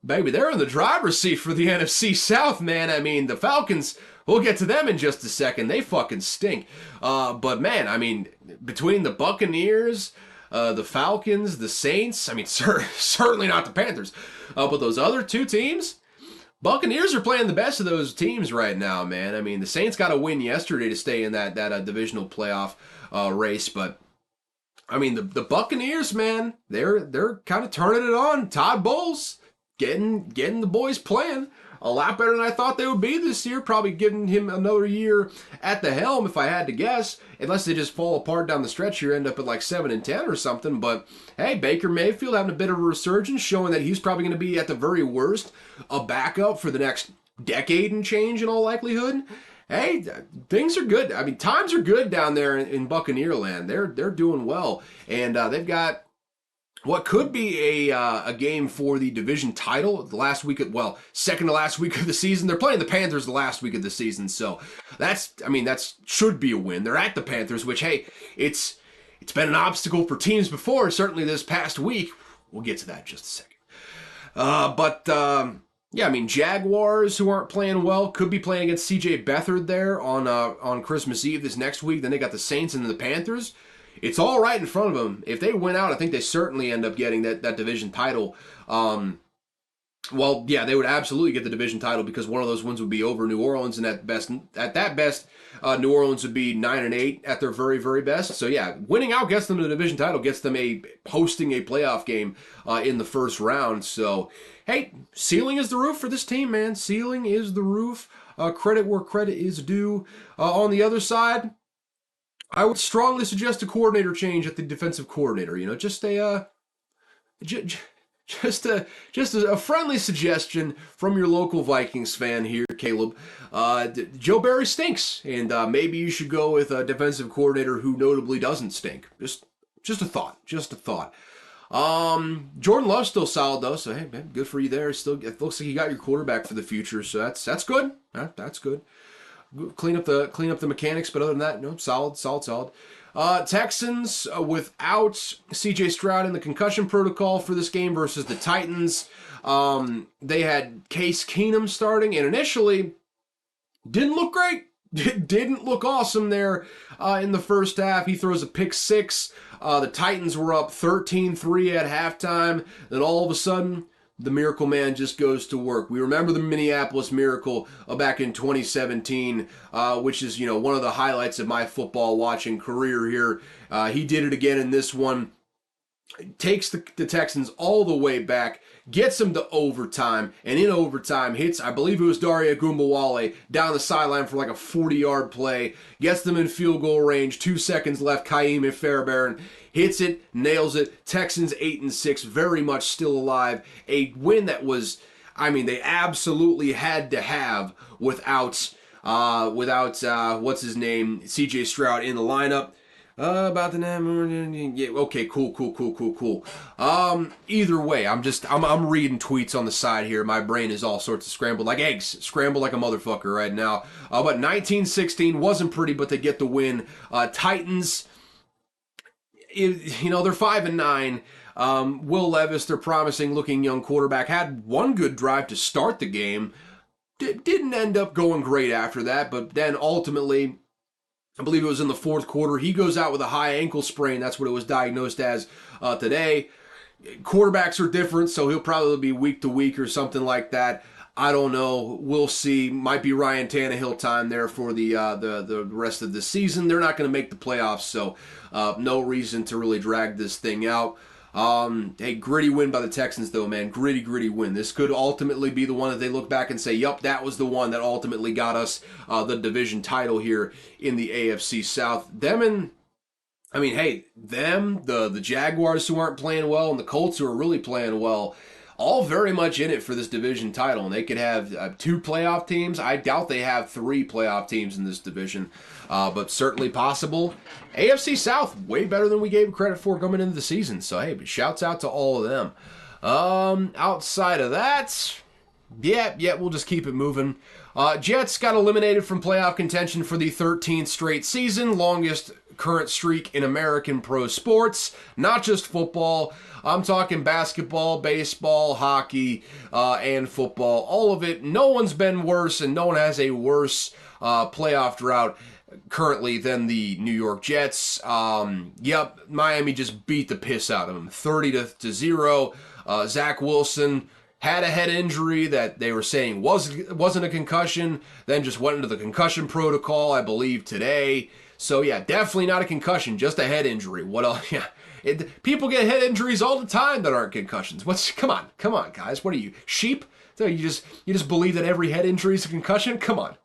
Baby, they're in the driver's seat for the NFC South, man. I mean, the Falcons, we'll get to them in just a second. They fucking stink. But, man, I mean, between the Buccaneers, the Falcons, the Saints, I mean, certainly not the Panthers, but those other 2 teams, Buccaneers are playing the best of those teams right now, man. I mean, the Saints got a win yesterday to stay in that divisional playoff race, but I mean, the Buccaneers, man, they're kind of turning it on. Todd Bowles getting the boys playing. a lot better than I thought they would be this year. Probably giving him another year at the helm, if I had to guess, unless they just fall apart down the stretch here, end up at like 7-10 or something. But hey, Baker Mayfield having a bit of a resurgence, showing that he's probably going to be at the very worst a backup for the next decade and change in all likelihood. Hey, things are good. I mean, times are good down there in Buccaneer land. They're doing well, and they've got what could be a game for the division title the last week of, well, second to last week of the season. They're playing the Panthers the last week of the season, so that should be a win. They're at the Panthers, which, hey, it's been an obstacle for teams before, certainly this past week. We'll get to that in just a second. Yeah, I mean, Jaguars, who aren't playing well, could be playing against C.J. Beathard there on Christmas Eve this next week. Then they got the Saints and the Panthers. It's all right in front of them. If they win out, I think they certainly end up getting that division title. Well, yeah, they would absolutely get the division title because one of those wins would be over New Orleans, and at that best, New Orleans would be 9-8 at their very, very best. So yeah, winning out gets them the division title, gets them hosting a playoff game in the first round. So hey, ceiling is the roof for this team, man. Ceiling is the roof. Credit where credit is due. On the other side, I would strongly suggest a coordinator change at the defensive coordinator. You know, just a friendly suggestion from your local Vikings fan here, Caleb. Joe Barry stinks, and maybe you should go with a defensive coordinator who notably doesn't stink. Just a thought. Jordan Love's still solid though, so hey, man, good for you there. It looks like you got your quarterback for the future, so that's good. That's good. Clean up the mechanics, but other than that, no, solid. Texans without C.J. Stroud in the concussion protocol for this game versus the Titans. They had Case Keenum starting, and initially didn't look great. Didn't look awesome there in the first half. He throws a pick six. The Titans were up 13-3 at halftime. Then all of a sudden, the Miracle Man just goes to work. We remember the Minneapolis Miracle back in 2017, which is, one of the highlights of my football watching career here. He did it again in this one. Takes the Texans all the way back, gets them to overtime, and in overtime hits, I believe it was Daria Gumbawale, down the sideline for like a 40-yard play, gets them in field goal range, 2 seconds left, Kaim and Fairbairn hits it, nails it, Texans 8-6, very much still alive, a win that was, they absolutely had to have without what's his name, C.J. Stroud in the lineup. About the name, yeah, okay, cool. Either way, I'm reading tweets on the side here. My brain is all sorts of scrambled like eggs, scrambled like a motherfucker right now. But 19-16 wasn't pretty, but they get the win. Titans, they're 5-9. Will Levis, their promising looking young quarterback, had one good drive to start the game. Didn't end up going great after that, but then ultimately, I believe it was in the fourth quarter, he goes out with a high ankle sprain. That's what it was diagnosed as today. Quarterbacks are different, so he'll probably be week to week or something like that. I don't know. We'll see. Might be Ryan Tannehill time there for the rest of the season. They're not going to make the playoffs, so no reason to really drag this thing out. Hey, gritty win by the Texans, though, man. Gritty win. This could ultimately be the one that they look back and say, yup, that was the one that ultimately got us the division title here in the AFC South. The Jaguars who aren't playing well, and the Colts who are really playing well, all very much in it for this division title. And they could have 2 playoff teams. I doubt they have 3 playoff teams in this division, but certainly possible. AFC South, way better than we gave credit for coming into the season. So, hey, shouts out to all of them. Outside of that, yeah, we'll just keep it moving. Jets got eliminated from playoff contention for the 13th straight season, longest current streak in American pro sports, not just football. I'm talking basketball, baseball, hockey, and football. All of it. No one's been worse, and no one has a worse playoff drought currently than the New York Jets. Miami just beat the piss out of them, 30-0. Zach Wilson had a head injury that they were saying wasn't a concussion, then just went into the concussion protocol, I believe, today. So yeah, definitely not a concussion, just a head injury. What else? Yeah. People get head injuries all the time that aren't concussions. Come on, guys. What are you, sheep? So you just believe that every head injury is a concussion? Come on.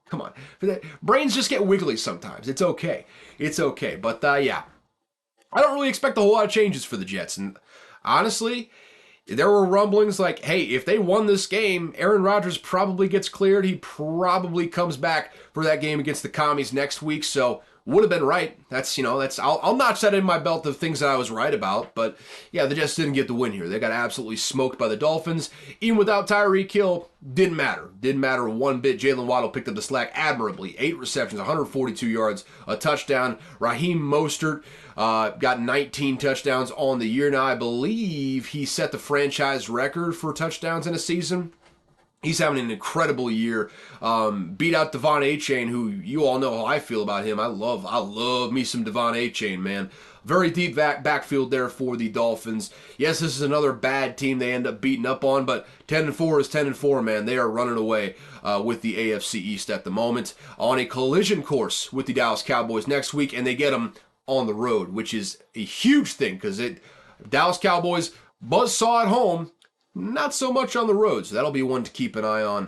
Brains just get wiggly sometimes. It's okay. But yeah, I don't really expect a whole lot of changes for the Jets. And honestly, there were rumblings like, hey, if they won this game, Aaron Rodgers probably gets cleared. He probably comes back for that game against the Commies next week. So would have been right. I'll notch that in my belt of things that I was right about. But yeah, the Jets didn't get the win here. They got absolutely smoked by the Dolphins. Even without Tyreek Hill, didn't matter one bit. Jalen Waddle picked up the slack admirably. 8 receptions, 142 yards, a touchdown. Raheem Mostert got 19 touchdowns on the year. Now, I believe he set the franchise record for touchdowns in a season. He's having an incredible year. Beat out Devon Achane, who you all know how I feel about him. I love me some Devon Achane, man. Very deep backfield there for the Dolphins. Yes, this is another bad team they end up beating up on, but 10-4 is 10-4, man. They are running away with the AFC East at the moment. On a collision course with the Dallas Cowboys next week, and they get them on the road, which is a huge thing because Dallas Cowboys buzzsaw at home. Not so much on the road, so that'll be one to keep an eye on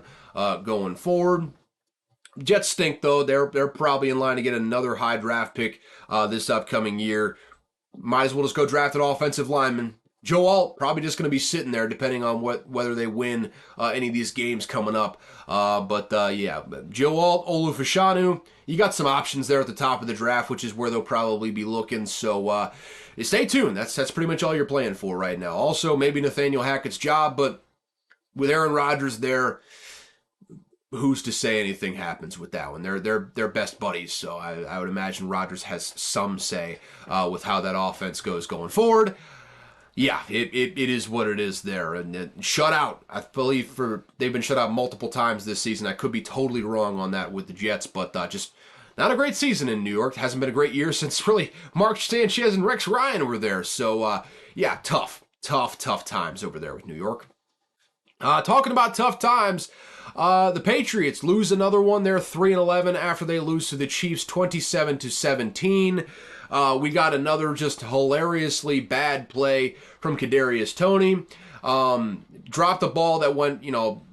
going forward. Jets stink, though. They're probably in line to get another high draft pick this upcoming year. Might as well just go draft an offensive lineman. Joe Alt probably just going to be sitting there depending on whether they win any of these games coming up. Yeah, Joe Alt, Olu Fashanu, you got some options there at the top of the draft, which is where they'll probably be looking. So stay tuned. That's pretty much all you're playing for right now. Also, maybe Nathaniel Hackett's job, but with Aaron Rodgers there, who's to say anything happens with that one? They're best buddies, so I would imagine Rodgers has some say with how that offense goes going forward. Yeah, it is what it is there. And shut out, I believe they've been shut out multiple times this season. I could be totally wrong on that with the Jets, but just not a great season in New York. It hasn't been a great year since really Mark Sanchez and Rex Ryan were there. So yeah, tough times over there with New York. Talking about tough times, the Patriots lose another one. They're 3-11 after they lose to the Chiefs 27-17. We got another just hilariously bad play from Kadarius Toney. Dropped a ball that went,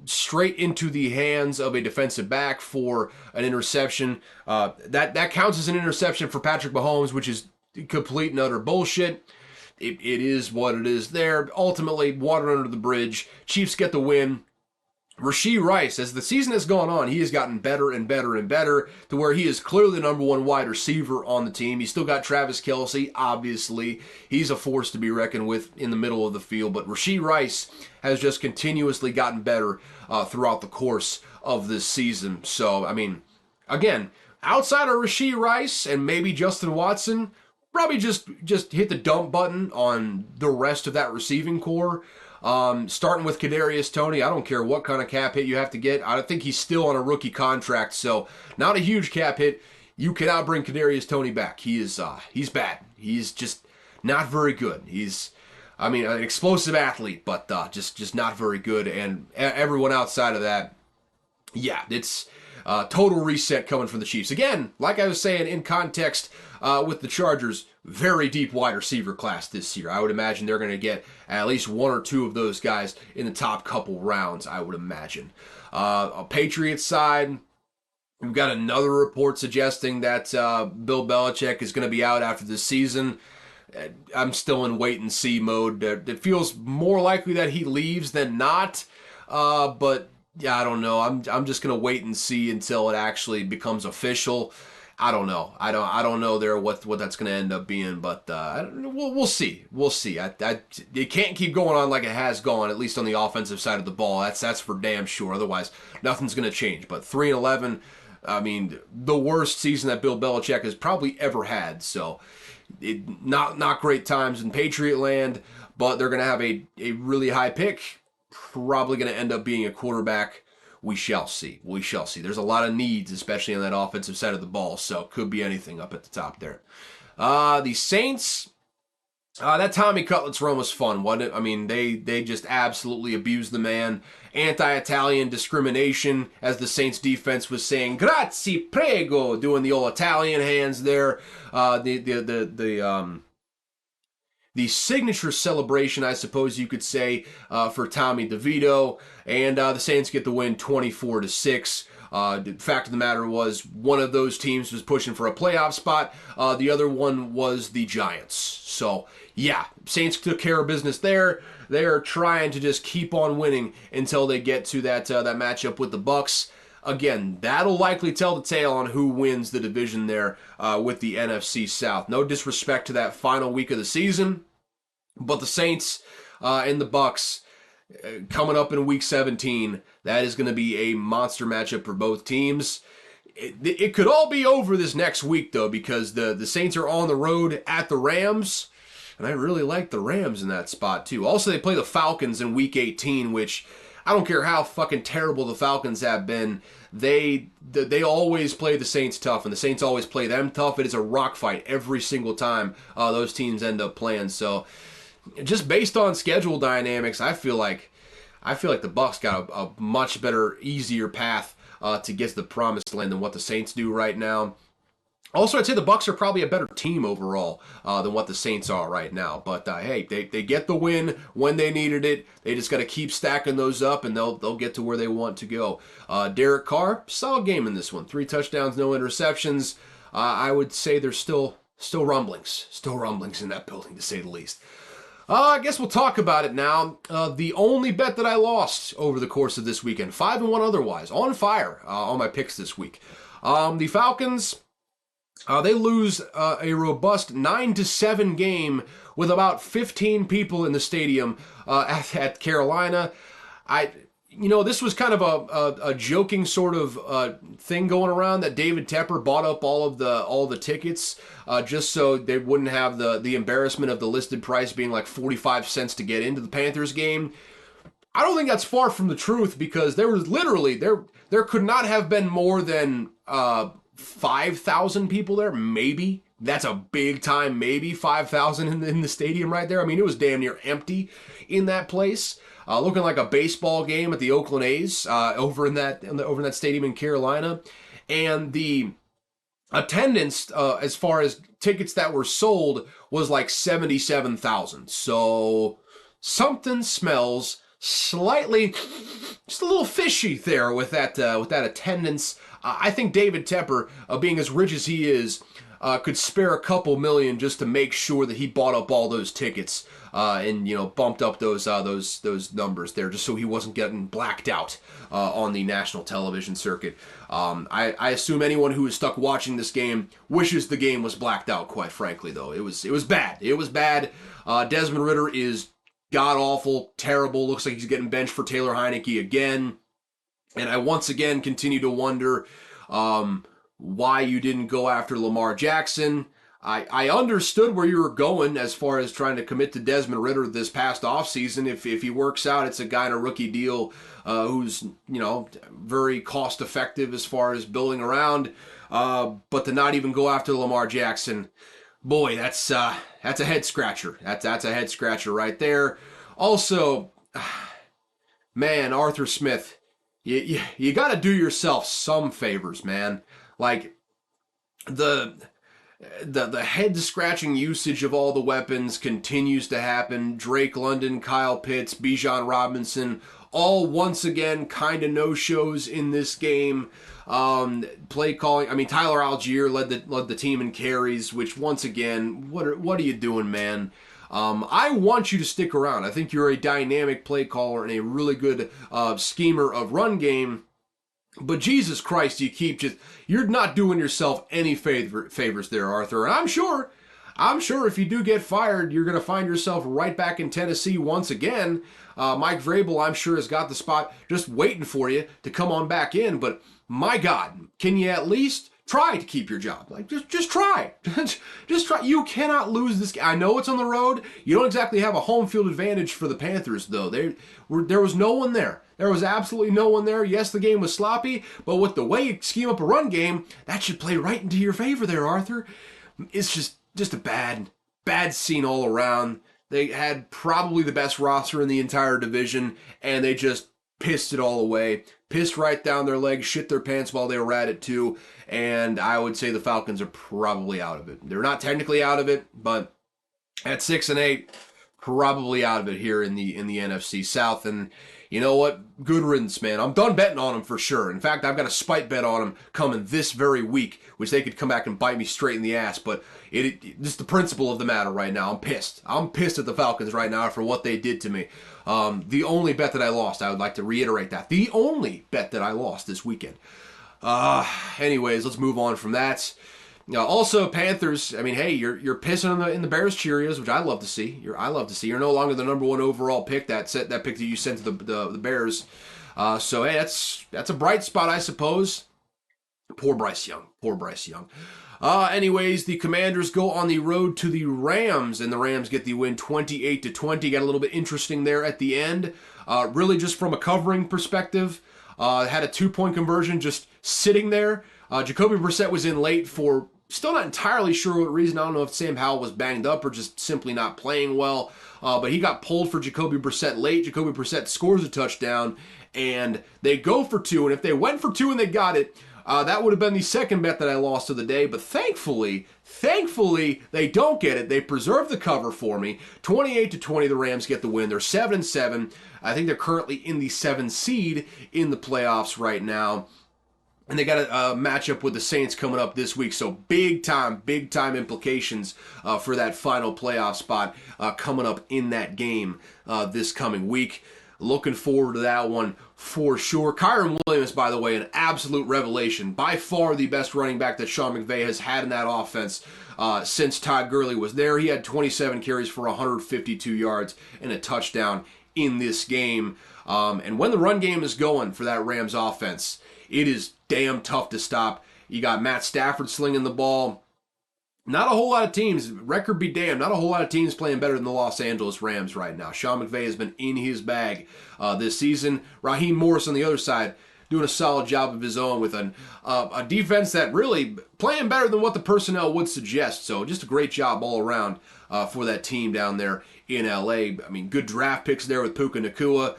straight into the hands of a defensive back for an interception. That counts as an interception for Patrick Mahomes, which is complete and utter bullshit. It is what it is there. Ultimately, water under the bridge. Chiefs get the win. Rashee Rice, as the season has gone on, he has gotten better and better and better to where he is clearly the number one wide receiver on the team. He's still got Travis Kelce, obviously. He's a force to be reckoned with in the middle of the field. But Rashee Rice has just continuously gotten better throughout the course of this season. So, again, outside of Rashee Rice and maybe Justin Watson, probably just hit the dump button on the rest of that receiving core. Starting with Kadarius Toney, I don't care what kind of cap hit you have to get. I think he's still on a rookie contract, so not a huge cap hit. You cannot bring Kadarius Toney back. He's bad. He's just not very good. He's an explosive athlete, but just not very good. And everyone outside of that, yeah, it's total reset coming from the Chiefs. Again, like I was saying in context with the Chargers, very deep wide receiver class this year. I would imagine they're going to get at least one or two of those guys in the top couple rounds, I would imagine. A Patriots side, we've got another report suggesting that Bill Belichick is going to be out after this season. I'm still in wait-and-see mode. It feels more likely that he leaves than not, but yeah, I don't know. I'm just going to wait and see until it actually becomes official. I don't know. I don't know there what that's going to end up being, but we'll see. We'll see. It can't keep going on like it has gone, at least on the offensive side of the ball. That's for damn sure. Otherwise, nothing's going to change. But 3-11, the worst season that Bill Belichick has probably ever had. So, not great times in Patriot land, but they're going to have a really high pick. Probably going to end up being a quarterback. We shall see. There's a lot of needs, especially on that offensive side of the ball, so could be anything up at the top there. The Saints, that Tommy Cutlets run was fun, wasn't it? They just absolutely abused the man. Anti-Italian discrimination, as the Saints defense was saying, grazie, prego, doing the old Italian hands there. the signature celebration, I suppose you could say, for Tommy DeVito, and the Saints get the win 24-6. The fact of the matter was, one of those teams was pushing for a playoff spot. The other one was the Giants. So, yeah, Saints took care of business there. They are trying to just keep on winning until they get to that matchup with the Bucs. Again, that'll likely tell the tale on who wins the division there with the NFC South. No disrespect to that final week of the season, but the Saints and the Bucs coming up in Week 17, that is going to be a monster matchup for both teams. It could all be over this next week, though, because the Saints are on the road at the Rams, and I really like the Rams in that spot, too. Also, they play the Falcons in Week 18, which I don't care how fucking terrible the Falcons have been. They always play the Saints tough, and the Saints always play them tough. It is a rock fight every single time those teams end up playing. So, just based on schedule dynamics, I feel like the Bucs got a much better, easier path to get to the promised land than what the Saints do right now. Also, I'd say the Bucs are probably a better team overall than what the Saints are right now. But hey, they get the win when they needed it. They just got to keep stacking those up, and they'll get to where they want to go. Derek Carr, solid game in this one. 3 touchdowns, no interceptions. I would say there's still rumblings in that building, to say the least. I guess we'll talk about it now. The only bet that I lost over the course of this weekend, 5-1 otherwise, on fire on my picks this week. The Falcons. They lose a robust 9-7 game with about 15 people in the stadium at Carolina. This was kind of a joking sort of thing going around that David Tepper bought up all the tickets just so they wouldn't have the embarrassment of the listed price being like 45 cents to get into the Panthers game. I don't think that's far from the truth, because there was literally there could not have been more than 5,000 people there, maybe. That's a big time, maybe 5,000 in the stadium right there. I mean, it was damn near empty in that place, looking like a baseball game at the Oakland A's over in that stadium in Carolina. And the attendance, as far as tickets that were sold, was like 77,000. So something smells slightly, just a little fishy there with that attendance. I think David Tepper, being as rich as he is, could spare a couple million just to make sure that he bought up all those tickets and bumped up those numbers there, just so he wasn't getting blacked out on the national television circuit. I assume anyone who is stuck watching this game wishes the game was blacked out. Quite frankly, though, it was bad. It was bad. Desmond Ridder is god awful, terrible. Looks like he's getting benched for Taylor Heineke again. And I once again continue to wonder why you didn't go after Lamar Jackson. I understood where you were going as far as trying to commit to Desmond Ridder this past offseason. If he works out, it's a guy in a rookie deal who's very cost effective as far as building around. But to not even go after Lamar Jackson, boy, that's a head scratcher. That's a head scratcher right there. Also, man, Arthur Smith. You got to do yourself some favors, man. Like the head scratching usage of all the weapons continues to happen. Drake London, Kyle Pitts, Bijan Robinson, all once again kind of no-shows in this game. Play calling. I mean, Tyler Algier led the team in carries, which once again, what are you doing, man? I want you to stick around. I think you're a dynamic play caller and a really good schemer of run game. But Jesus Christ, you're not doing yourself any favors there, Arthur. And I'm sure if you do get fired, you're going to find yourself right back in Tennessee once again. Mike Vrabel, I'm sure, has got the spot just waiting for you to come on back in. But my God, can you at least try to keep your job? Like, just try. Just try. You cannot lose this game. I know it's on the road. You don't exactly have a home field advantage for the Panthers, though. There was no one there. There was absolutely no one there. Yes, the game was sloppy, but with the way you scheme up a run game, that should play right into your favor there, Arthur. It's just a bad scene all around. They had probably the best roster in the entire division, and they just pissed it all away. Pissed right down their legs, shit their pants while they were at it too, and I would say the Falcons are probably out of it. They're not technically out of it, but At 6-8, probably out of it here in the NFC South. And you know what? Good riddance, man. I'm done betting on them for sure. In fact, I've got a spite bet on them coming this very week, which they could come back and bite me straight in the ass. But just the principle of the matter right now. I'm pissed. I'm pissed at the Falcons right now for what they did to me. The only bet that I lost, I would like to reiterate that. The only bet that I lost this weekend. Anyways, let's move on from that. Also, Panthers. I mean, hey, you're pissing in the Bears Cheerios, which I love to see. I love to see. You're no longer the number one overall pick. That pick that you sent to the Bears. So hey, that's a bright spot, I suppose. Poor Bryce Young. Poor Bryce Young. Anyways, the Commanders go on the road to the Rams, and the Rams get the win 28-20. Got a little bit interesting there at the end. Really, just from a covering perspective, had a 2-point conversion just sitting there. Jacoby Brissett was in late for still not entirely sure what reason. I don't know if Sam Howell was banged up or just simply not playing well. But he got pulled for Jacoby Brissett late. Jacoby Brissett scores a touchdown, and they go for 2. And if they went for 2 and they got it, that would have been the second bet that I lost of the day. But thankfully, they don't get it. They preserve the cover for me. 28-20, the Rams get the win. They're 7-7. I think they're currently in the 7th seed in the playoffs right now. And they got a matchup with the Saints coming up this week. So big time implications for that final playoff spot coming up in that game this coming week. Looking forward to that one for sure. Kyren Williams, by the way, an absolute revelation. By far the best running back that Sean McVay has had in that offense since Todd Gurley was there. He had 27 carries for 152 yards and a touchdown in this game. And when the run game is going for that Rams offense, it is damn tough to stop. You got Matt Stafford slinging the ball. Not a whole lot of teams, record be damned, not a whole lot of teams playing better than the Los Angeles Rams right now. Sean McVay has been in his bag this season. Raheem Morris on the other side doing a solid job of his own with a defense that really playing better than what the personnel would suggest. So just a great job all around for that team down there in LA. I mean, good draft picks there with Puka Nacua.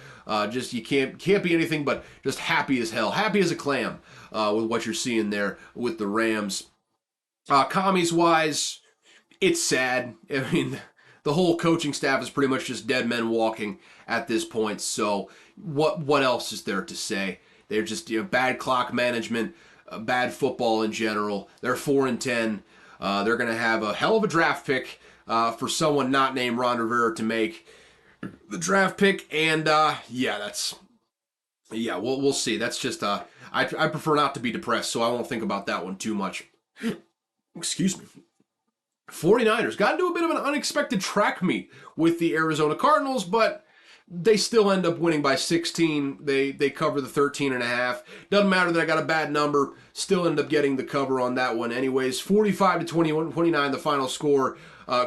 Just you can't be anything but just happy as hell, happy as a clam with what you're seeing there with the Rams. Commies wise, it's sad. I mean, the whole coaching staff is pretty much just dead men walking at this point. So what else is there to say? They're just bad clock management, bad football in general. They're 4-10. They're going to have a hell of a draft pick for someone not named Ron Rivera to make the draft pick. And we'll see. That's just I prefer not to be depressed, so I won't think about that one too much. Excuse me. 49ers got into a bit of an unexpected track meet with the Arizona Cardinals, but they still end up winning by 16. They cover the 13.5. Doesn't matter that I got a bad number. Still end up getting the cover on that one anyways. 45-29, the final score.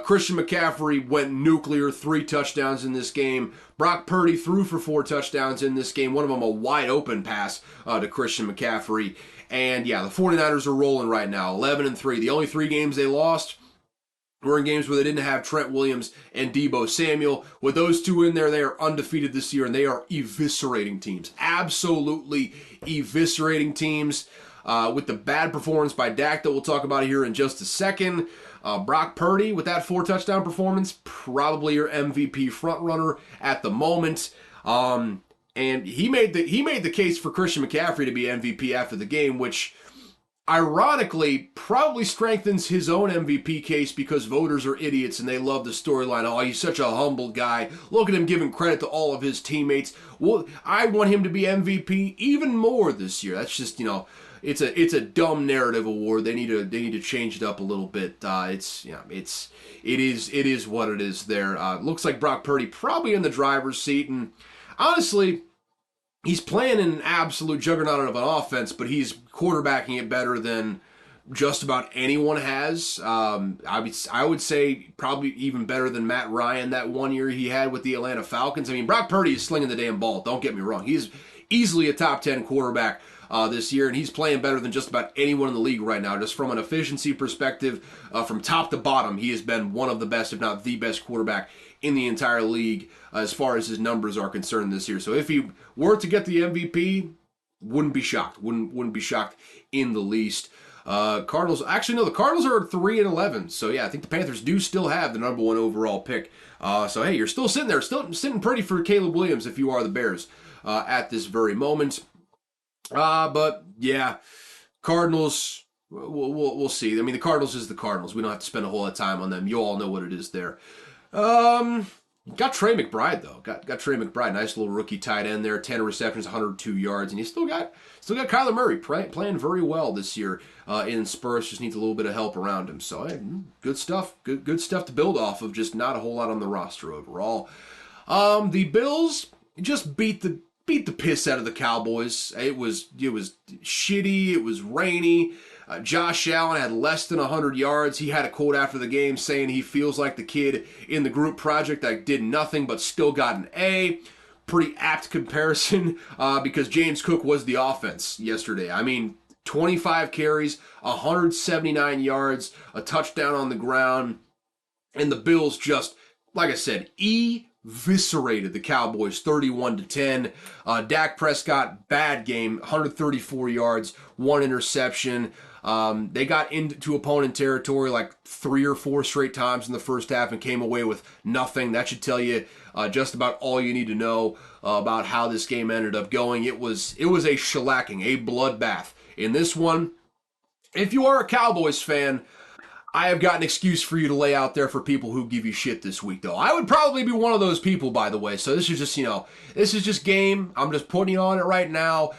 Christian McCaffrey went nuclear, 3 touchdowns in this game. Brock Purdy threw for 4 touchdowns in this game. One of them a wide open pass to Christian McCaffrey. And yeah, the 49ers are rolling right now, 11-3. The only 3 games they lost were in games where they didn't have Trent Williams and Deebo Samuel. With those 2 in there, they are undefeated this year, and they are eviscerating teams. Absolutely eviscerating teams. With the bad performance by Dak that we'll talk about here in just a second. Brock Purdy, with that 4 touchdown performance, probably your MVP frontrunner at the moment. And he made the case for Christian McCaffrey to be MVP after the game, which ironically probably strengthens his own MVP case because voters are idiots and they love the storyline. Oh, he's such a humble guy. Look at him giving credit to all of his teammates. Well, I want him to be MVP even more this year. That's just, it's a dumb narrative award. They need to change it up a little bit. It is what it is there. Looks like Brock Purdy probably in the driver's seat, and honestly, he's playing an absolute juggernaut of an offense, but he's quarterbacking it better than just about anyone has. I would say probably even better than Matt Ryan that one year he had with the Atlanta Falcons. I mean, Brock Purdy is slinging the damn ball. Don't get me wrong. He's easily a top 10 quarterback this year, and he's playing better than just about anyone in the league right now. Just from an efficiency perspective, from top to bottom, he has been one of the best, if not the best quarterback in the entire league as far as his numbers are concerned this year. So if he were to get the MVP, wouldn't be shocked. Wouldn't be shocked in the least. Cardinals, actually, no, the Cardinals are 3-11. So, yeah, I think the Panthers do still have the number 1 overall pick. So, hey, you're still sitting there, still sitting pretty for Caleb Williams if you are the Bears at this very moment. But, yeah, Cardinals, we'll see. I mean, the Cardinals is the Cardinals. We don't have to spend a whole lot of time on them. You all know what it is there. Got Trey McBride though. Got Trey McBride, nice little rookie tight end there. 10 receptions, 102 yards, and you still got Kyler Murray playing very well this year in Spurs. Just needs a little bit of help around him. So hey, good stuff. Good stuff to build off of. Just not a whole lot on the roster overall. The Bills just beat the piss out of the Cowboys. It was shitty. It was rainy. Josh Allen had less than 100 yards. He had a quote after the game saying he feels like the kid in the group project that did nothing but still got an A. Pretty apt comparison because James Cook was the offense yesterday. I mean, 25 carries, 179 yards, a touchdown on the ground, and the Bills just, like I said, eviscerated the Cowboys 31-10. Dak Prescott, bad game, 134 yards, 1 interception. They got into opponent territory like 3 or 4 straight times in the first half and came away with nothing. That should tell you just about all you need to know about how this game ended up going. It was a shellacking, a bloodbath. In this one, if you are a Cowboys fan, I have got an excuse for you to lay out there for people who give you shit this week, though. I would probably be one of those people, by the way. So this is just, this is just game. I'm just putting you on it right now.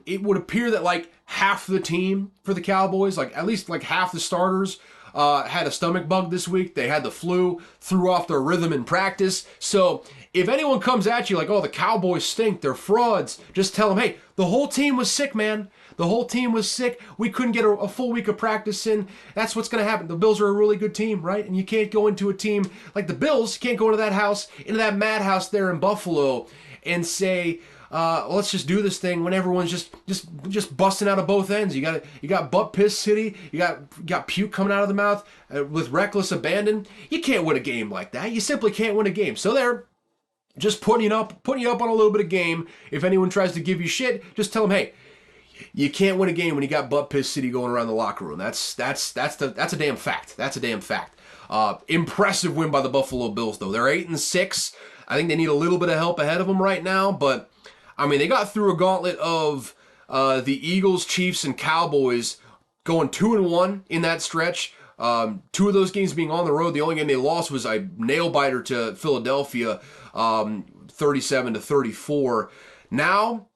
It would appear that like half the team for the Cowboys, like at least like half the starters, had a stomach bug this week. They had the flu, threw off their rhythm in practice. So if anyone comes at you like, oh, the Cowboys stink, they're frauds, just tell them, hey, the whole team was sick, man. The whole team was sick. We couldn't get a full week of practice in. That's what's going to happen. The Bills are a really good team, right? And you can't go into a team like the Bills. You can't go into that house, into that madhouse there in Buffalo and say, let's just do this thing when everyone's just busting out of both ends. You got butt piss city. You got puke coming out of the mouth with reckless abandon. You can't win a game like that. You simply can't win a game. So they're just putting you up on a little bit of game. If anyone tries to give you shit, just tell them, hey, you can't win a game when you got butt piss city going around the locker room. That's a damn fact. That's a damn fact. Impressive win by the Buffalo Bills though. They're 8-6. I think they need a little bit of help ahead of them right now, but I mean they got through a gauntlet of the Eagles, Chiefs, and Cowboys going 2-1 in that stretch. 2 of those games being on the road. The only game they lost was a nail biter to Philadelphia, 37-34. Now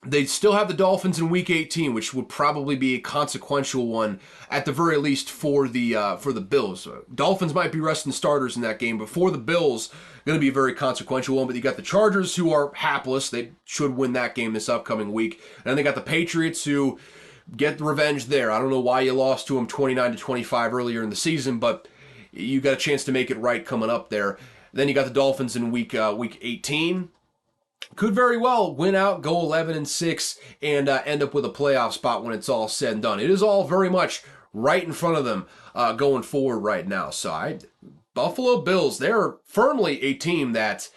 they still have the Dolphins in Week 18, which would probably be a consequential one at the very least for the Bills. Dolphins might be resting starters in that game, but for the Bills, going to be a very consequential one. But you got the Chargers, who are hapless. They should win that game this upcoming week. And then they got the Patriots, who get the revenge there. I don't know why you lost to them 29-25 earlier in the season, but you got a chance to make it right coming up there. Then you got the Dolphins in Week 18. Could very well win out, go 11-6, and end up with a playoff spot when it's all said and done. It is all very much right in front of them going forward right now. So Buffalo Bills, they're firmly a team that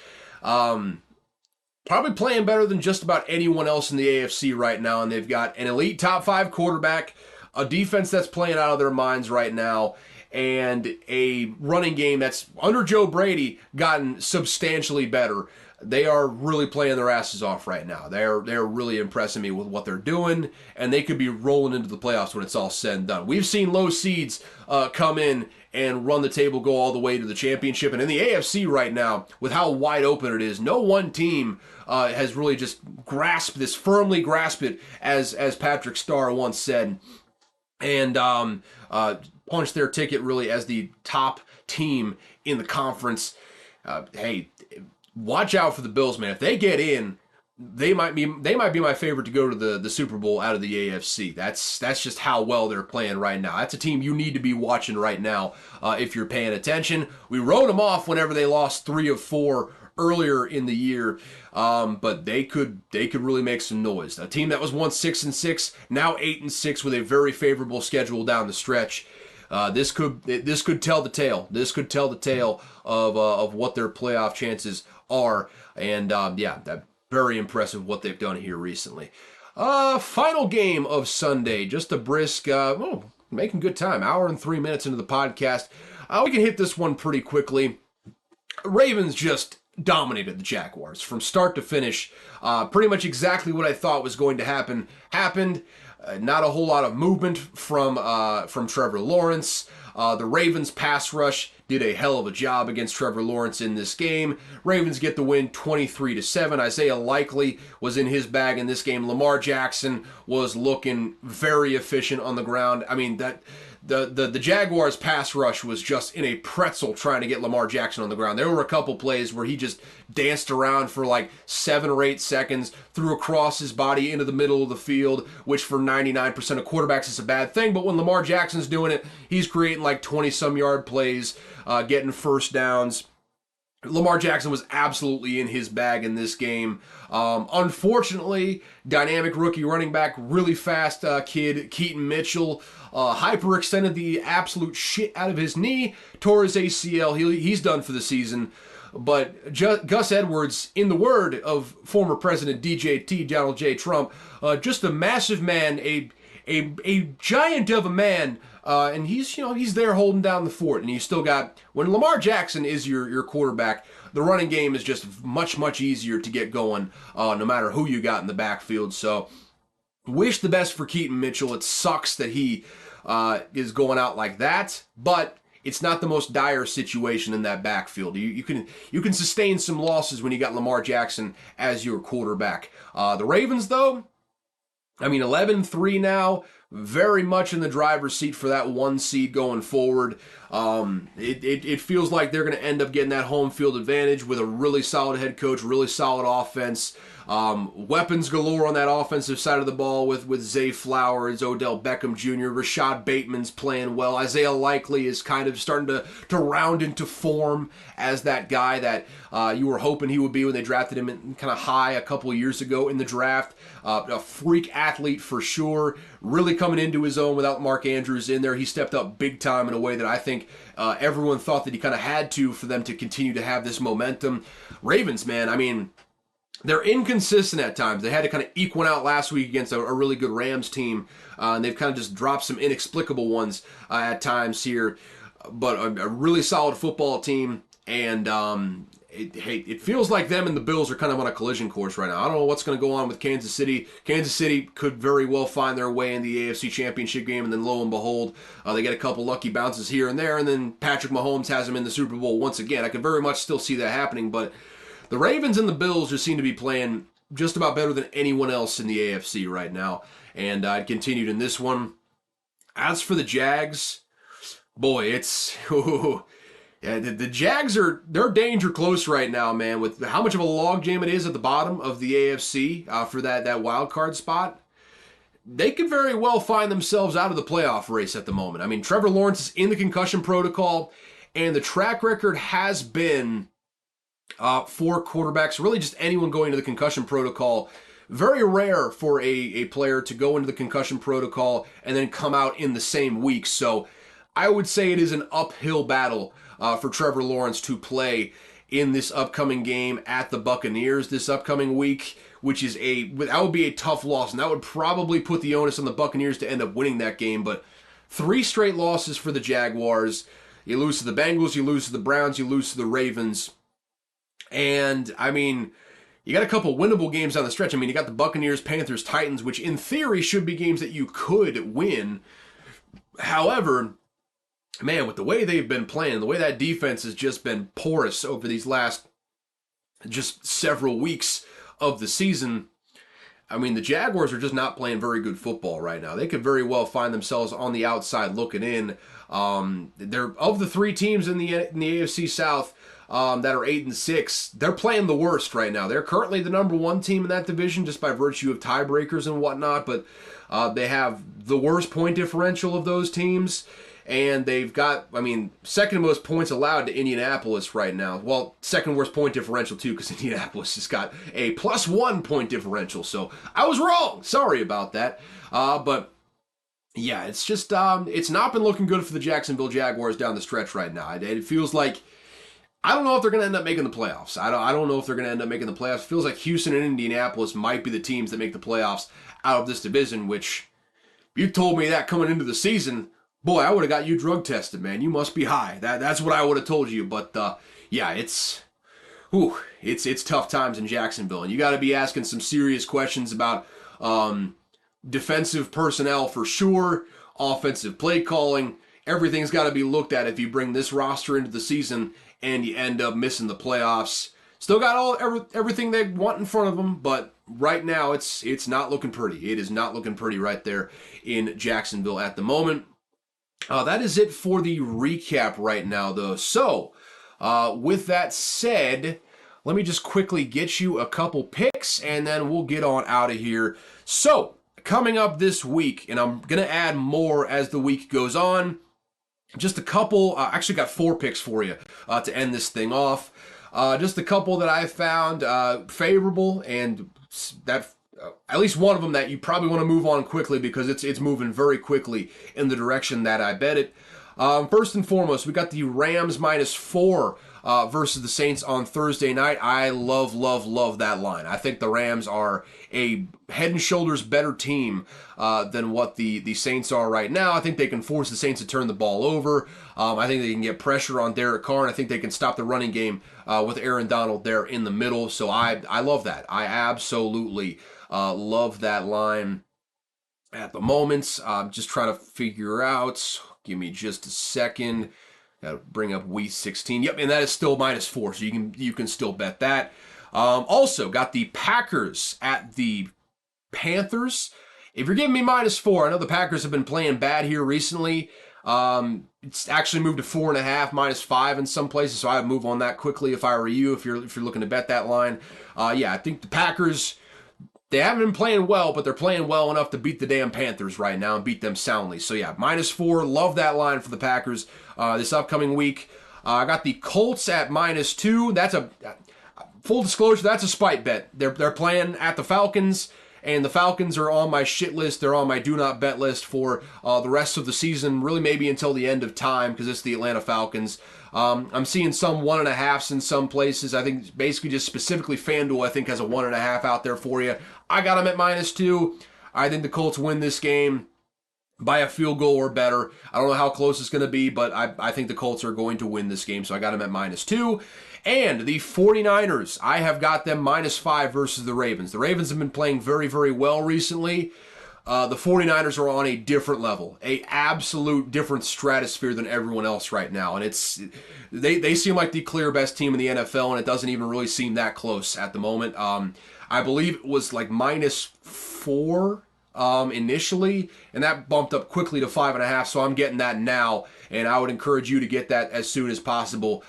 probably playing better than just about anyone else in the AFC right now, and they've got an elite top 5 quarterback, a defense that's playing out of their minds right now, and a running game that's, under Joe Brady, gotten substantially better. They are really playing their asses off right now. They're really impressing me with what they're doing, and they could be rolling into the playoffs when it's all said and done. We've seen low seeds come in and run the table, go all the way to the championship. And in the AFC right now, with how wide open it is, no one team has really just firmly grasped it, as Patrick Starr once said, and punched their ticket really as the top team in the conference. Hey, watch out for the Bills, man. If they get in, they might be my favorite to go to the Super Bowl out of the AFC. That's just how well they're playing right now. That's a team you need to be watching right now if you're paying attention. We wrote them off whenever they lost 3 of 4 earlier in the year, but they could really make some noise. A team that was once 6-6, now 8-6 with a very favorable schedule down the stretch. This could tell the tale. This could tell the tale of what their playoff chances are, and very impressive what they've done here recently. Final game of Sunday. Just a brisk, making good time. Hour and 3 minutes into the podcast. We can hit this one pretty quickly. Ravens just dominated the Jaguars from start to finish. Pretty much exactly what I thought was going to happen happened. Not a whole lot of movement from Trevor Lawrence. The Ravens pass rush did a hell of a job against Trevor Lawrence in this game. Ravens get the win 23-7. Isaiah Likely was in his bag in this game. Lamar Jackson was looking very efficient on the ground. I mean, that the Jaguars pass rush was just in a pretzel trying to get Lamar Jackson on the ground. There were a couple plays where he just danced around for like 7 or 8 seconds, threw across his body into the middle of the field, which for 99% of quarterbacks is a bad thing. But when Lamar Jackson's doing it, he's creating like 20-some yard plays, getting first downs. Lamar Jackson was absolutely in his bag in this game. Unfortunately, dynamic rookie running back, really fast kid, Keaton Mitchell, hyperextended the absolute shit out of his knee, tore his ACL. He's done for the season. But Gus Edwards, in the word of former President DJT, Donald J. Trump, just a massive man, a giant of a man. And he's there holding down the fort, and you still got, when Lamar Jackson is your quarterback, the running game is just much, much easier to get going, no matter who you got in the backfield. So wish the best for Keaton Mitchell. It sucks that he is going out like that, but it's not the most dire situation in that backfield. You can sustain some losses when you got Lamar Jackson as your quarterback. The Ravens, though, I mean, 11-3 now, very much in the driver's seat for that 1 seed going forward. It feels like they're going to end up getting that home field advantage with a really solid head coach, really solid offense. Weapons galore on that offensive side of the ball with Zay Flowers, Odell Beckham Jr., Rashad Bateman's playing well. Isaiah Likely is kind of starting to round into form as that guy that you were hoping he would be when they drafted him in kind of high a couple of years ago in the draft. A freak athlete for sure, really coming into his own without Mark Andrews in there. He stepped up big time in a way that I think everyone thought that he kind of had to for them to continue to have this momentum. Ravens, man, I mean, they're inconsistent at times. They had to kind of eke one out last week against a really good Rams team, and they've kind of just dropped some inexplicable ones at times here. But a really solid football team, and it feels like them and the Bills are kind of on a collision course right now. I don't know what's going to go on with Kansas City. Kansas City could very well find their way in the AFC Championship game, and then lo and behold, they get a couple lucky bounces here and there, and then Patrick Mahomes has them in the Super Bowl once again. I could very much still see that happening, but the Ravens and the Bills just seem to be playing just about better than anyone else in the AFC right now, and it continued in this one. As for the Jags, boy, it's... Yeah, the Jags they're danger close right now, man, with how much of a logjam it is at the bottom of the AFC for that wild card spot. They could very well find themselves out of the playoff race at the moment. I mean, Trevor Lawrence is in the concussion protocol, and the track record has been for quarterbacks, really just anyone going to the concussion protocol, very rare for a player to go into the concussion protocol and then come out in the same week. So I would say it is an uphill battle for Trevor Lawrence to play in this upcoming game at the Buccaneers this upcoming week, which is that would be a tough loss, and that would probably put the onus on the Buccaneers to end up winning that game. But 3 straight losses for the Jaguars. You lose to the Bengals, you lose to the Browns, you lose to the Ravens. And, I mean, you got a couple winnable games down the stretch. I mean, you got the Buccaneers, Panthers, Titans, which in theory should be games that you could win. However, man, with the way they've been playing, the way that defense has just been porous over these last just several weeks of the season, I mean, the Jaguars are just not playing very good football right now. They could very well find themselves on the outside looking in. They're of the 3 teams in the AFC South that are 8-6. They're playing the worst right now. They're currently the number 1 team in that division just by virtue of tiebreakers and whatnot, but they have the worst point differential of those teams. And they've got, I mean, second most points allowed to Indianapolis right now. Well, second worst point differential too, because Indianapolis has got a +1 point differential. So I was wrong. Sorry about that. But yeah, it's just, it's not been looking good for the Jacksonville Jaguars down the stretch right now. It feels like, I don't know if they're going to end up making the playoffs. I don't know if they're going to end up making the playoffs. It feels like Houston and Indianapolis might be the teams that make the playoffs out of this division, which you told me that coming into the season, boy, I would have got you drug tested, man. You must be high. That's what I would have told you. But yeah, it's tough times in Jacksonville, and you got to be asking some serious questions about defensive personnel for sure, offensive play calling. Everything's got to be looked at if you bring this roster into the season and you end up missing the playoffs. Still got everything they want in front of them, but right now it's not looking pretty. It is not looking pretty right there in Jacksonville at the moment. That is it for the recap right now, though. So, with that said, let me just quickly get you a couple picks, and then we'll get on out of here. So, coming up this week, and I'm going to add more as the week goes on, just a couple, actually got 4 picks for you to end this thing off. Just a couple that I found favorable, and that at least one of them that you probably want to move on quickly because it's moving very quickly in the direction that I bet it. First and foremost, we got the Rams -4 versus the Saints on Thursday night. I love that line. I think the Rams are a head and shoulders better team than what the Saints are right now. I think they can force the Saints to turn the ball over. I think they can get pressure on Derek Carr, and I think they can stop the running game with Aaron Donald there in the middle. So I love that. I absolutely love that line at the moment. I'm just trying to figure out. Give me just a second. Got to bring up week 16. Yep, and that is still -4, so you can still bet that. Also, got the Packers at the Panthers. If you're giving me -4, I know the Packers have been playing bad here recently. It's actually moved to 4.5, -5 in some places, so I would move on that quickly if I were you. If you're looking to bet that line, yeah, I think the Packers. They haven't been playing well, but they're playing well enough to beat the damn Panthers right now and beat them soundly. So yeah, -4. Love that line for the Packers this upcoming week. I got the Colts at -2. That's a full disclosure. That's a spite bet. They're playing at the Falcons, and the Falcons are on my shit list. They're on my do not bet list for the rest of the season. Really, maybe until the end of time because it's the Atlanta Falcons. I'm seeing some 1.5s in some places. I think basically just specifically FanDuel, I think, has a 1.5 out there for you. I got them at -2. I think the Colts win this game by a field goal or better. I don't know how close it's going to be, but I think the Colts are going to win this game, so I got them at -2. And the 49ers, I have got them -5 versus the Ravens. The Ravens have been playing very, very well recently. The 49ers are on a different level, a absolute different stratosphere than everyone else right now. And they seem like the clear best team in the NFL, and it doesn't even really seem that close at the moment. I believe it was like -4 initially, and that bumped up quickly to 5.5, so I'm getting that now, and I would encourage you to get that as soon as possible.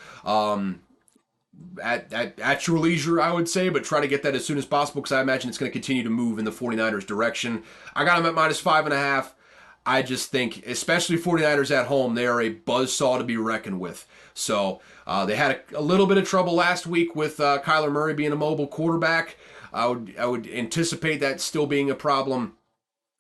At your leisure, I would say, but try to get that as soon as possible because I imagine it's going to continue to move in the 49ers direction. I got them at -5.5. I just think, especially 49ers at home, they are a buzzsaw to be reckoned with. So they had a little bit of trouble last week with Kyler Murray being a mobile quarterback. I would anticipate that still being a problem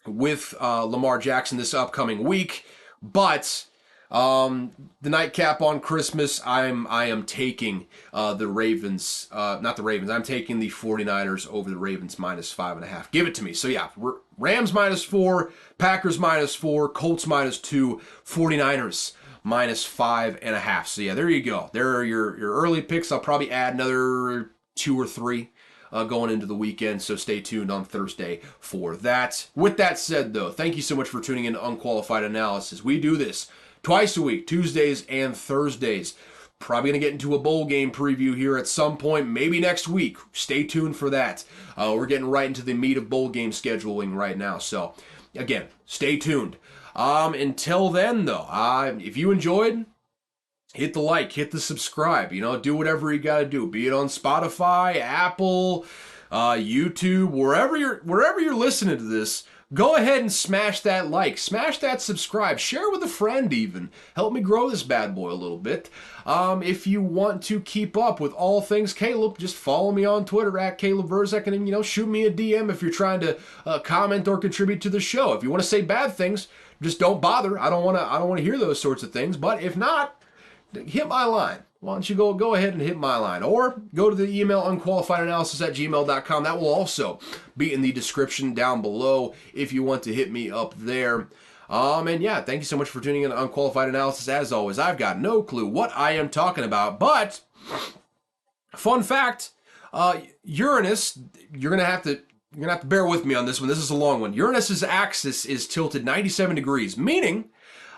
with Lamar Jackson this upcoming week, but the nightcap on Christmas, I am taking the Ravens, not the Ravens. I'm taking the 49ers over the Ravens -5.5. Give it to me. So yeah, Rams -4, Packers -4, Colts -2, 49ers -5.5. So yeah, there you go. There are your early picks. I'll probably add another 2 or 3 going into the weekend, so stay tuned on Thursday for that. With that said, though, thank you so much for tuning in to Unqualified Analysis. We do this twice a week, Tuesdays and Thursdays. Probably going to get into a bowl game preview here at some point, maybe next week. Stay tuned for that. We're getting right into the meat of bowl game scheduling right now, so again, stay tuned. Until then, though, if you enjoyed, hit the like, hit the subscribe, do whatever you got to do, be it on Spotify, Apple, YouTube, wherever you're listening to this. Go ahead and smash that like, smash that subscribe, share with a friend even. Help me grow this bad boy a little bit. If you want to keep up with all things Caleb, just follow me on Twitter at Caleb Verzek, and shoot me a DM if you're trying to comment or contribute to the show. If you want to say bad things, just don't bother. I don't want to hear those sorts of things. But if not, hit my line. why don't you go ahead and hit my line, or go to the email unqualifiedanalysis@gmail.com. That will also be in the description down below if you want to hit me up there. And yeah, thank you so much for tuning in to Unqualified Analysis. As always, I've got no clue what I am talking about, but fun fact, Uranus, you're gonna have to bear with me on this one. This is a long one. Uranus's axis is tilted 97 degrees, meaning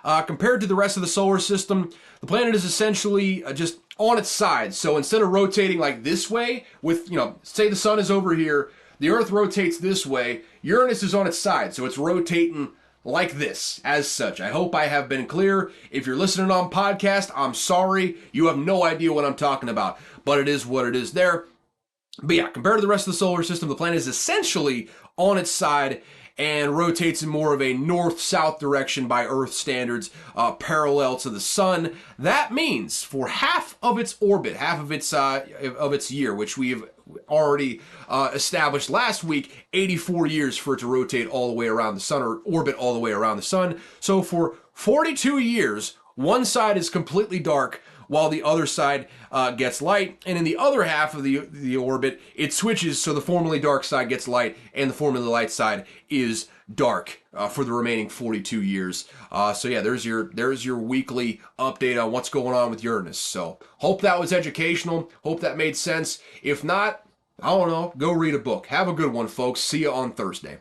compared to the rest of the solar system, the planet is essentially just on its side. So instead of rotating like this way, with, say the sun is over here, the Earth rotates this way, Uranus is on its side. So it's rotating like this, as such. I hope I have been clear. If you're listening on podcast, I'm sorry. You have no idea what I'm talking about, but it is what it is there. But yeah, compared to the rest of the solar system, the planet is essentially on its side and rotates in more of a north-south direction by Earth standards, parallel to the sun. That means for half of its orbit, half of its year, which we've already established last week, 84 years for it to rotate all the way around the sun, or orbit all the way around the sun. So for 42 years, one side is completely dark while the other side gets light. And in the other half of the orbit, it switches, so the formerly dark side gets light and the formerly light side is dark for the remaining 42 years. So yeah, there's your weekly update on what's going on with Uranus. So hope that was educational. Hope that made sense. If not, I don't know, go read a book. Have a good one, folks. See you on Thursday.